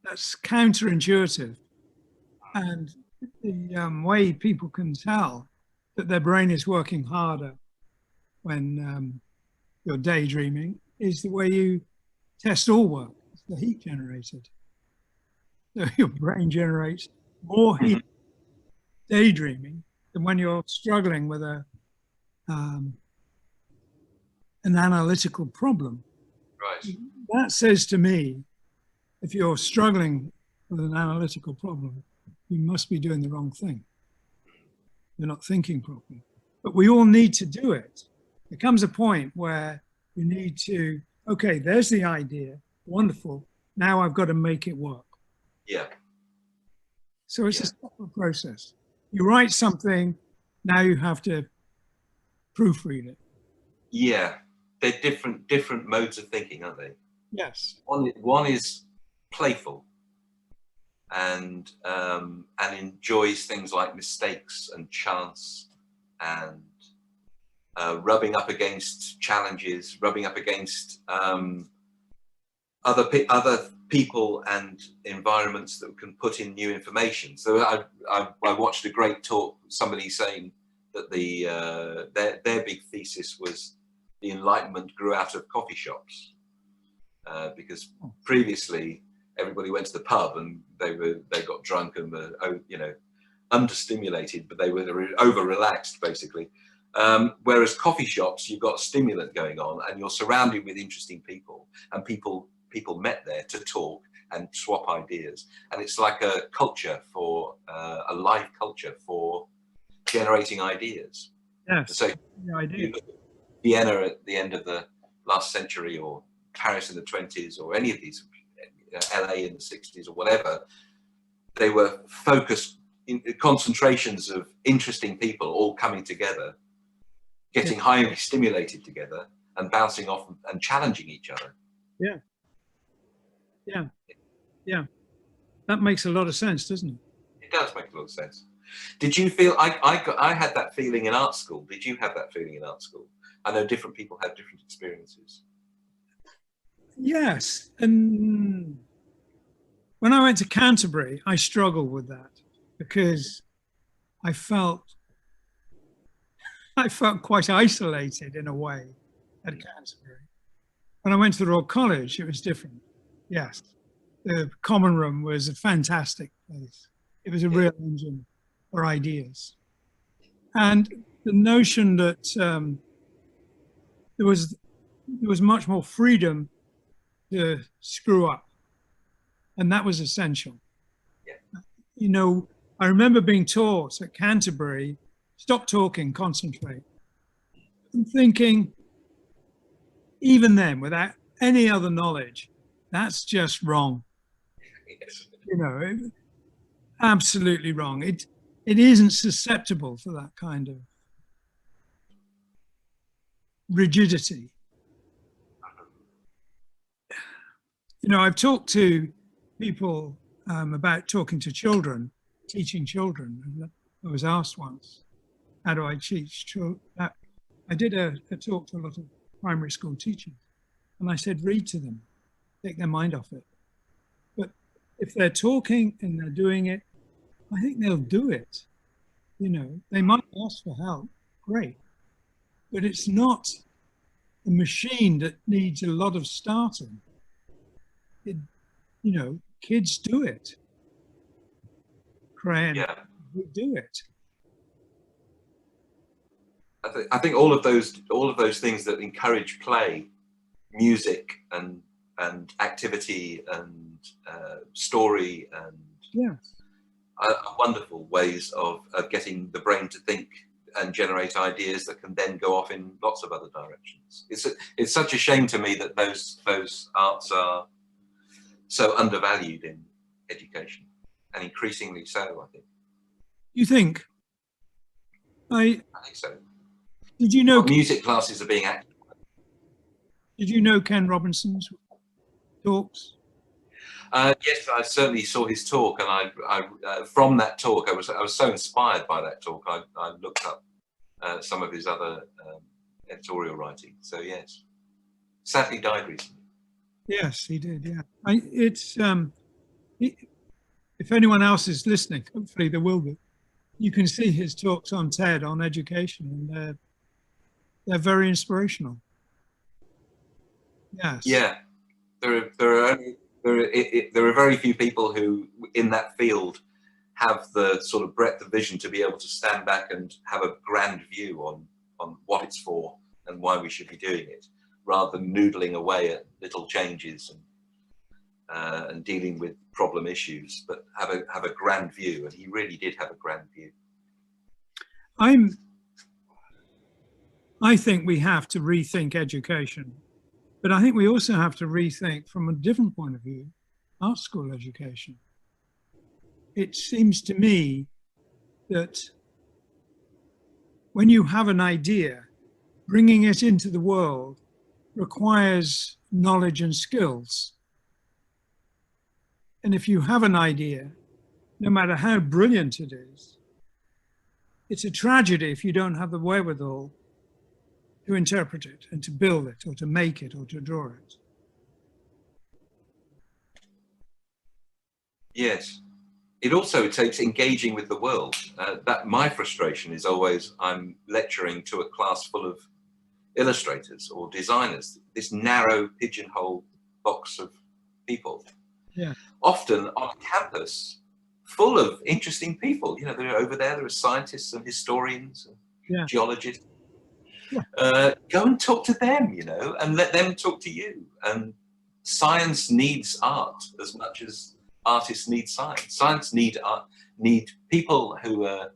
That's counterintuitive. And the way people can tell that their brain is working harder when you're daydreaming is the way you test all work. It's the heat generated. So your brain generates more heat daydreaming than when you're struggling with an analytical problem. Right. That says to me, if you're struggling with an analytical problem, you must be doing the wrong thing. You're not thinking properly. But we all need to do it. There comes a point where you need to, okay, there's the idea, wonderful. Now I've got to make it work. Yeah. So it's a separate process. You write something, now you have to proofread it. Yeah, they're different modes of thinking, aren't they? Yes. One is playful and enjoys things like mistakes and chance and rubbing up against challenges, rubbing up against other people and environments that can put in new information. So I watched a great talk, somebody saying that their big thesis was the Enlightenment grew out of coffee shops, because previously everybody went to the pub and they got drunk and understimulated, but they were over-relaxed, basically. Whereas coffee shops, you've got a stimulant going on, and you're surrounded with interesting people, and people met there to talk and swap ideas. And it's like a culture for a live culture for generating ideas. Yes. So yeah, I do. you look at Vienna at the end of the last century, or Paris in the 20s, or any of these, LA in the 60s or whatever, they were focused in concentrations of interesting people all coming together, getting highly stimulated together and bouncing off and challenging each other. Yeah. Yeah. Yeah. That makes a lot of sense, doesn't it? It does make a lot of sense. Did you feel, I had that feeling in art school. Did you have that feeling in art school? I know different people have different experiences. Yes. And when I went to Canterbury, I struggled with that because I felt quite isolated in a way at Canterbury. When I went to the Royal College, it was different. Yes. The common room was a fantastic place. It was a real engine for ideas. And the notion that there was much more freedom to screw up, and that was essential. Yeah. You know, I remember being taught at Canterbury, stop talking, concentrate. And thinking, even then, without any other knowledge, that's just wrong. Yes. You know, absolutely wrong. It isn't susceptible to that kind of rigidity. You know, I've talked to people about talking to children, teaching children. I was asked once, how do I teach children? I did a talk to a lot of primary school teachers, and I said, read to them, take their mind off it. But if they're talking and they're doing it, I think they'll do it. You know, they might ask for help, great. But it's not a machine that needs a lot of starting. You know, kids do it. Crayon, we do it. I think all of those things that encourage play, music and activity and story and are wonderful ways of getting the brain to think and generate ideas that can then go off in lots of other directions. It's such a shame to me that those arts are so undervalued in education, and increasingly so, I think. You think? I think so. Did you know? Well, music classes are being active. Did you know Ken Robinson's talks? Yes, I certainly saw his talk, and I from that talk, I was so inspired by that talk. I looked up some of his other editorial writing. So yes, sadly died recently. Yes, he did. Yeah, if anyone else is listening, hopefully there will be. You can see his talks on TED on education, and they're very inspirational. Yes. Yeah, there are very few people who, in that field, have the sort of breadth of vision to be able to stand back and have a grand view on what it's for and why we should be doing it, rather than noodling away at little changes and dealing with problem issues, but have a grand view. And he really did have a grand view. I think we have to rethink education, but I think we also have to rethink, from a different point of view, art school education. It seems to me that when you have an idea, bringing it into the world requires knowledge and skills. And if you have an idea, no matter how brilliant it is, it's a tragedy if you don't have the wherewithal to interpret it and to build it or to make it or to draw it. Yes. It also takes engaging with the world. That my frustration is always, I'm lecturing to a class full of illustrators or designers, this narrow pigeonhole box of people. Yeah. Often on campus, full of interesting people. You know, they're over there are scientists and historians and geologists. Go and talk to them, you know, and let them talk to you. And science needs art as much as artists need science. Science need people who are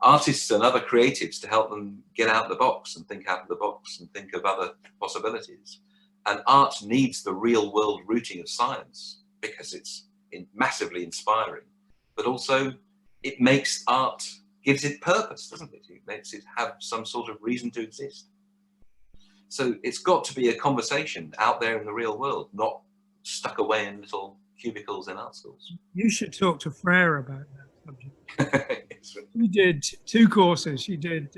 artists and other creatives to help them get out of the box and think out of the box and think of other possibilities. And art needs the real world rooting of science because it's massively inspiring, but also it makes art, gives it purpose, doesn't it? It makes it have some sort of reason to exist. So it's got to be a conversation out there in the real world, not stuck away in little cubicles in art schools. You should talk to Freya about that subject. She did 2 courses. She did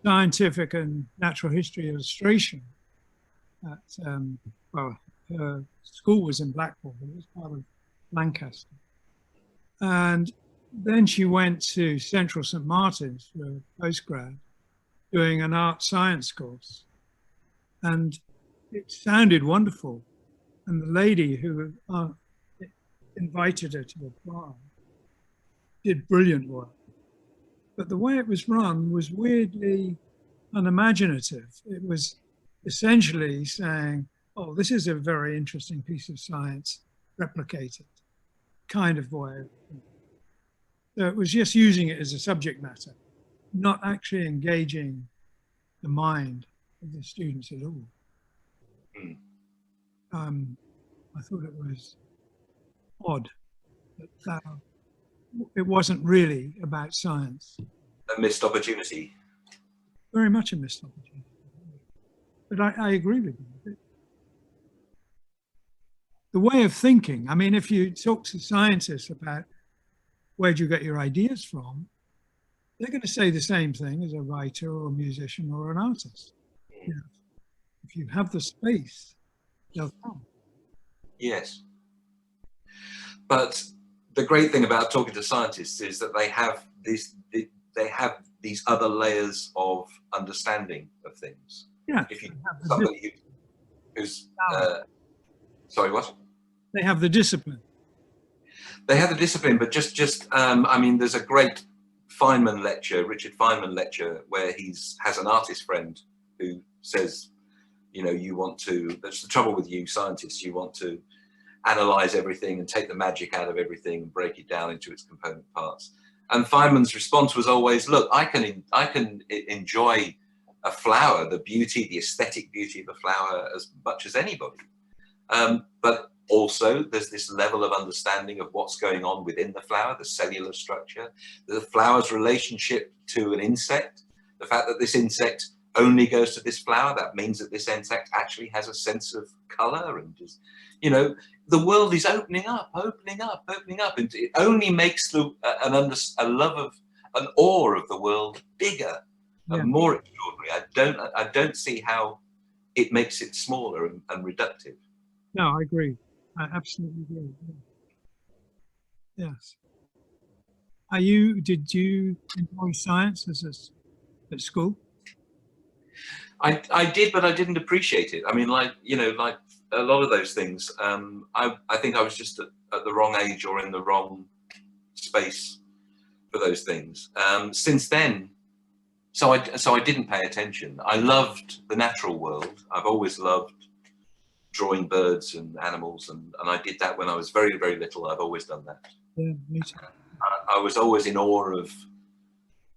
scientific and natural history illustration at, well, her school was in Blackpool, but it was part of Lancaster. And then she went to Central St Martin's for a postgrad, doing an art science course. And it sounded wonderful. And the lady who invited her to apply did brilliant work. But the way it was run was weirdly unimaginative. It was essentially saying, oh, this is a very interesting piece of science, replicate it, kind of way. So it was just using it as a subject matter, not actually engaging the mind of the students at all. I thought it was odd that it wasn't really about science. A missed opportunity. Very much a missed opportunity. But I agree with you. The way of thinking, I mean, if you talk to scientists about where do you get your ideas from, they're going to say the same thing as a writer or a musician or an artist. You know, if you have the space, they'll come. Yes. But the great thing about talking to scientists is that they have these other layers of understanding of things. Yeah. If you somebody who's sorry, what? They have the discipline. They have the discipline, but just I mean, there's a great Feynman lecture, Richard Feynman lecture, where has an artist friend who says, you know, you want to, that's the trouble with you scientists, you want to analyze everything and take the magic out of everything and break it down into its component parts. And Feynman's response was always, look, I can enjoy a flower, the beauty, the aesthetic beauty of a flower as much as anybody. But also there's this level of understanding of what's going on within the flower, the cellular structure, the flower's relationship to an insect, the fact that this insect only goes to this flower, that means that this insect actually has a sense of color, and just, you know, the world is opening up, and it only makes an awe of the world bigger and more extraordinary. I don't see how it makes it smaller and reductive. No, I agree. I absolutely agree. Yes. Did you enjoy science at school? I did, but I didn't appreciate it. I mean, like a lot of those things, I think I was just at the wrong age or in the wrong space for those things. Since then, so I didn't pay attention. I loved the natural world. I've always loved drawing birds and animals, and I did that when I was very, very little. I've always done that. Yeah, me too. I was always in awe of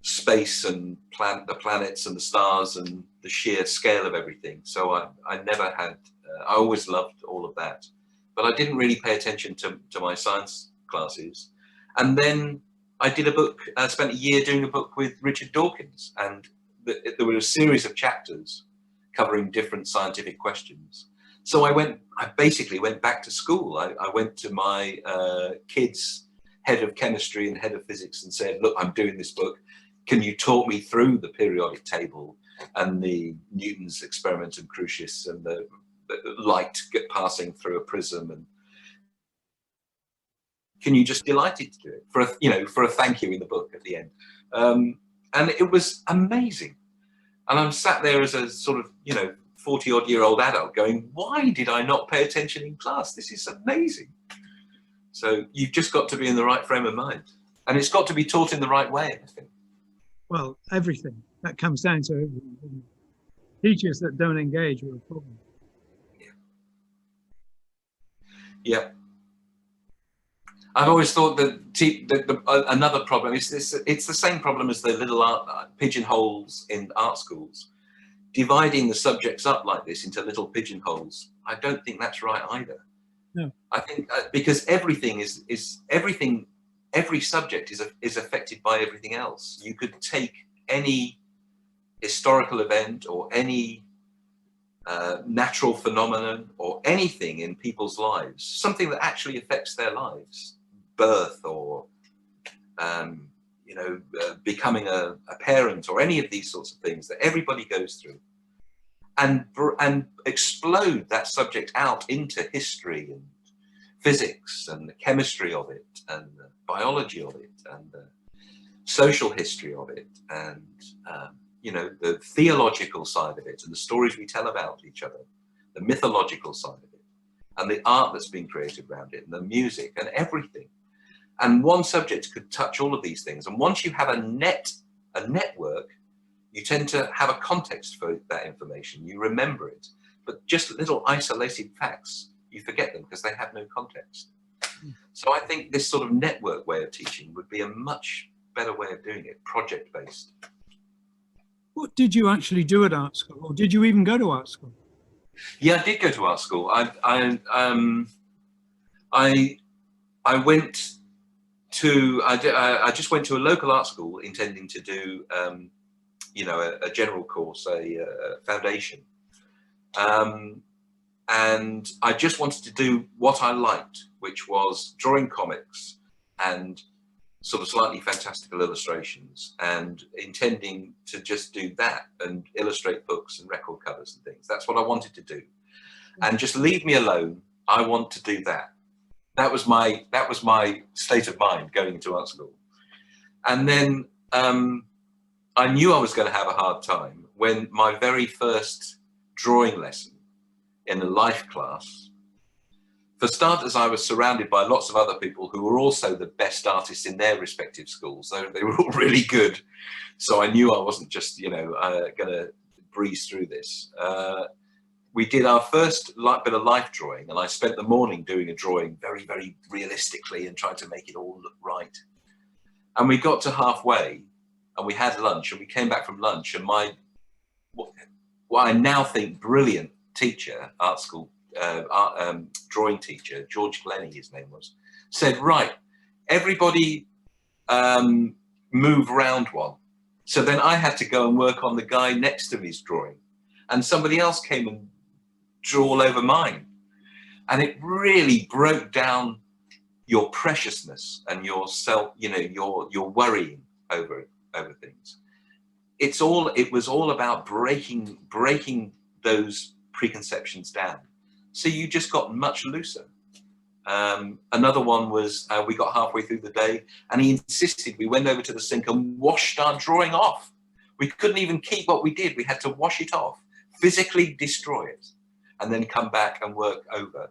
space and the planets and the stars and the sheer scale of everything. So I never had, I always loved all of that, but I didn't really pay attention to my science classes. And then I did a book, I spent a year doing a book with Richard Dawkins, and there were a series of chapters covering different scientific questions. So I basically went back to school. I went to my kids' head of chemistry and head of physics and said, look, I'm doing this book. Can you talk me through the periodic table and the Newton's experimentum crucis and the light passing through a prism? And can you just delighted to do it for a thank you in the book at the end? And it was amazing. And I'm sat there as a sort of, 40-odd-year-old adult going, why did I not pay attention in class? This is amazing. So you've just got to be in the right frame of mind. And it's got to be taught in the right way, I think. Well, everything. That comes down to everything, doesn't it? Teachers that don't engage are a problem. Yeah. I've always thought that another problem is this. It's the same problem as the little pigeonholes in art schools. Dividing the subjects up like this into little pigeonholes, I don't think that's right either. No. I think because everything every subject is affected by everything else. You could take any historical event or any natural phenomenon or anything in people's lives, something that actually affects their lives, birth or becoming a parent or any of these sorts of things that everybody goes through, and explode that subject out into history and physics and the chemistry of it and the biology of it and the social history of it and the theological side of it and the stories we tell about each other, the mythological side of it and the art that's been created around it and the music and everything. And one subject could touch all of these things. And once you have a network, you tend to have a context for that information. You remember it, but just little isolated facts, you forget them because they have no context. So I think this sort of network way of teaching would be a much better way of doing it, project-based. What did you actually do at art school, or did you even go to art school? Yeah, I did go to art school. I went to. I just went to a local art school intending to do, a general course, a foundation, and I just wanted to do what I liked, which was drawing comics and sort of slightly fantastical illustrations, and intending to just do that and illustrate books and record covers and things. That's what I wanted to do, and just leave me alone. I want to do that. That was my state of mind going into art school. And then I knew I was going to have a hard time when my very first drawing lesson in a life class. For starters, I was surrounded by lots of other people who were also the best artists in their respective schools. They were all really good. So I knew I wasn't just, going to breeze through this. We did our first bit of life drawing, and I spent the morning doing a drawing very, very realistically and trying to make it all look right. And we got to halfway, and we had lunch, and we came back from lunch, and what I now think brilliant teacher, art school, drawing teacher, George Glennie, his name was, said, right, everybody move round one. So then I had to go and work on the guy next to me's drawing, and somebody else came and drew all over mine. And it really broke down your preciousness and your self, your worrying over things. It was all about breaking those preconceptions down. So you just got much looser. Another one was, we got halfway through the day and he insisted we went over to the sink and washed our drawing off. We couldn't even keep what we did. We had to wash it off, physically destroy it, and then come back and work over.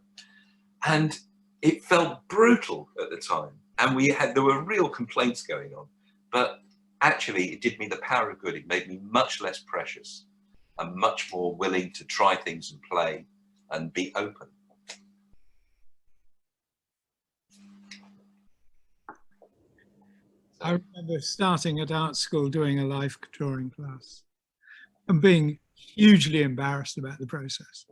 And it felt brutal at the time. And there were real complaints going on, but actually it did me the power of good. It made me much less precious and much more willing to try things and play and be open. I remember starting at art school doing a life drawing class and being hugely embarrassed about the process.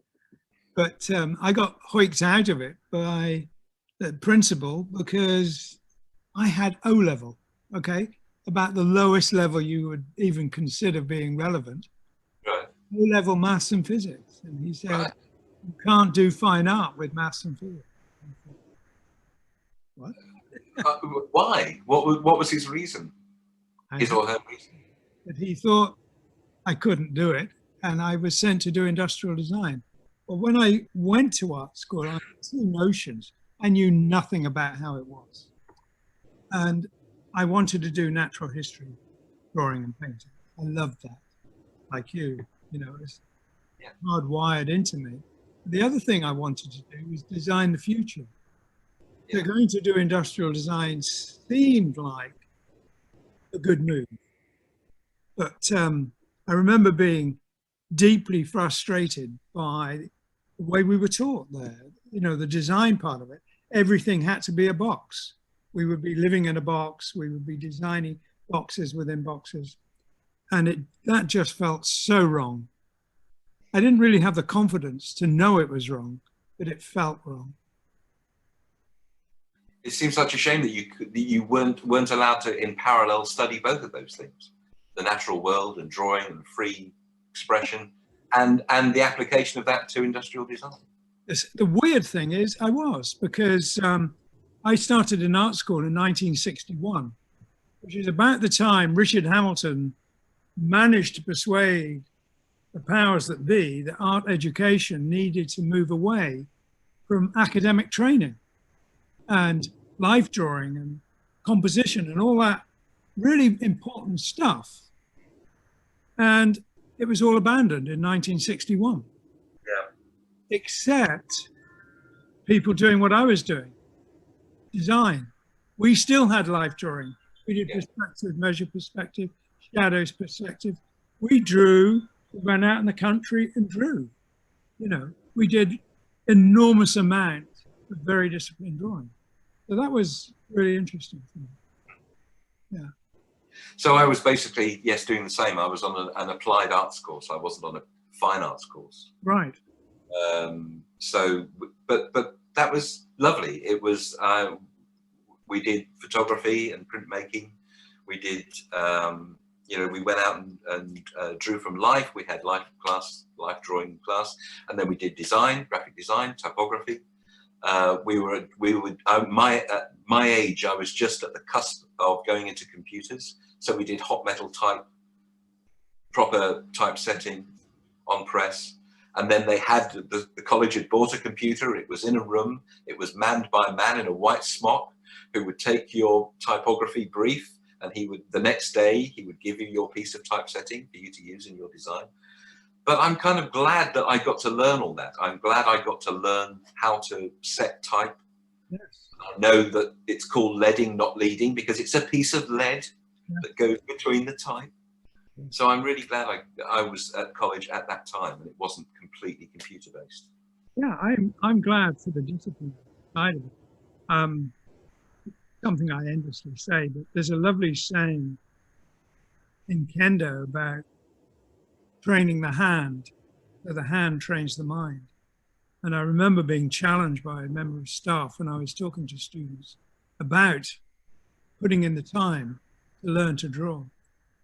But I got hoiked out of it by the principal because I had O level, okay, about the lowest level you would even consider being relevant. Right. O level maths and physics. And he said, you can't do fine art with maths and physics. What? Why? What was his reason? His or her reason? But he thought I couldn't do it, and I was sent to do industrial design. But when I went to art school, I had two notions. I knew nothing about how it was. And I wanted to do natural history, drawing and painting. I loved that, like you, it's hardwired into me. The other thing I wanted to do was design the future. So going to do industrial design seemed like a good move. But I remember being deeply frustrated by the way we were taught there. You know, the design part of it, everything had to be a box. We would be living in a box. We would be designing boxes within boxes. And that just felt so wrong. I didn't really have the confidence to know it was wrong, but it felt wrong. It seems such a shame that you weren't allowed to, in parallel, study both of those things: the natural world and drawing and free expression, and the application of that to industrial design. The weird thing is, I was, because I started in art school in 1961, which is about the time Richard Hamilton managed to persuade the powers that be that art education needed to move away from academic training and life drawing and composition and all that really important stuff. And it was all abandoned in 1961. Yeah. Except people doing what I was doing, design. We still had life drawing. We did perspective, measure perspective, shadows perspective. We drew, we went out in the country and drew. You know, we did enormous amount of very disciplined drawing. So that was really interesting for me. Yeah. So I was basically, yes, doing the same. I was on an applied arts course. I wasn't on a fine arts course. Right. But that was lovely. It was, we did photography and printmaking. We did, you know, we went out and drew from life. We had life drawing class, and then we did design, graphic design, typography. My age, I was just at the cusp of going into computers. So we did hot metal type, proper typesetting on press. And then they had, the college had bought a computer. It was in a room. It was manned by a man in a white smock who would take your typography brief, and the next day, he would give you your piece of typesetting for you to use in your design. But I'm kind of glad that I got to learn all that. I'm glad I got to learn how to set type. Yes. I know that it's called leading, not leading, because it's a piece of lead that goes between the type. So I'm really glad I was at college at that time and it wasn't completely computer based. Yeah, I'm glad for the discipline side of it. Something I endlessly say, but there's a lovely saying in Kendo about training the hand, so the hand trains the mind. And I remember being challenged by a member of staff when I was talking to students about putting in the time to learn to draw.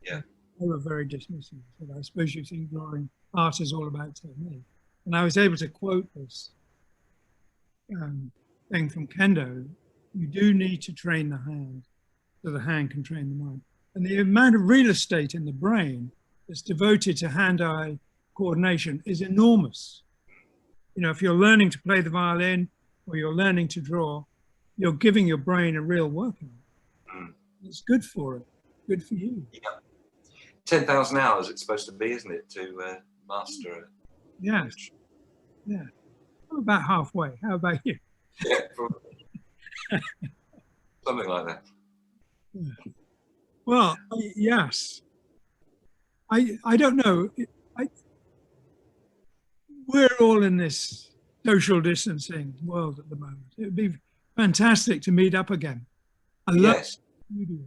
Yeah. They were very dismissive. Said, I suppose you think drawing art is all about technique. And I was able to quote this thing from Kendo: you do need to train the hand so the hand can train the mind. And the amount of real estate in the brain that's devoted to hand-eye coordination is enormous. You know, if you're learning to play the violin or you're learning to draw, you're giving your brain a real workout. It's good for it, good for you. Yeah. 10,000 hours it's supposed to be, isn't it, to master it? Yes. Yeah. I'm about halfway. How about you? Yeah, probably. Something like that. Yeah. Well, yes. I don't know. We're all in this social distancing world at the moment. It would be fantastic to meet up again. I love the studio.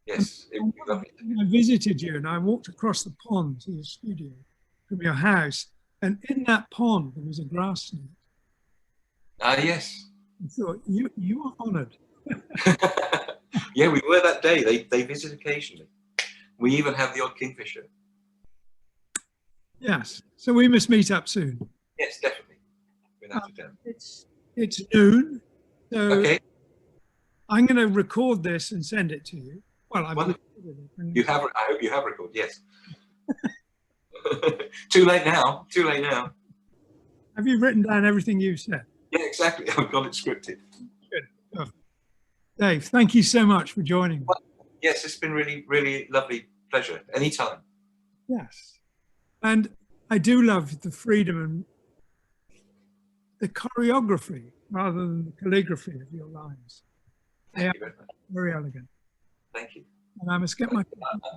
Yes, it would be lovely. I visited you and I walked across the pond to your studio from your house, and in that pond there was a grass snake. Yes. I thought, you are honoured. Yeah, we were that day. They visit occasionally. We even have the odd kingfisher. Yes, so we must meet up soon. Yes, definitely. Without a doubt. It's noon, so okay. I'm going to record this and send it to you. Well, I've recorded it. You have. I hope you have recorded. Yes. Too late now. Too late now. Have you written down everything you've said? Yeah, exactly. I've got it scripted. Good. Oh. Dave, thank you so much for joining me. Well, yes, it's been really, really lovely. Pleasure. Anytime. Yes. And I do love the freedom the choreography rather than the calligraphy of your lines. They are Thank you very much. very elegant. Thank you. And I must get my...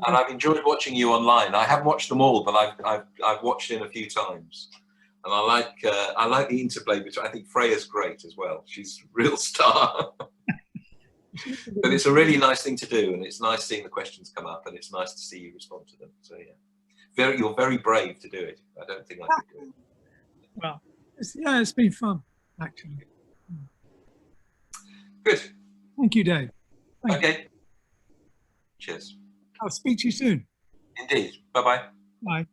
And I've enjoyed watching you online. I haven't watched them all, but I've watched it a few times. And I like the interplay between. I think Freya's great as well. She's a real star. But it's a really nice thing to do, and it's nice seeing the questions come up, and it's nice to see you respond to them. So yeah, you're very brave to do it. I don't think I could do it. Well, it's been fun, actually. Good. Thank you, Dave. Okay. Cheers. I'll speak to you soon. Indeed. Bye-bye. Bye.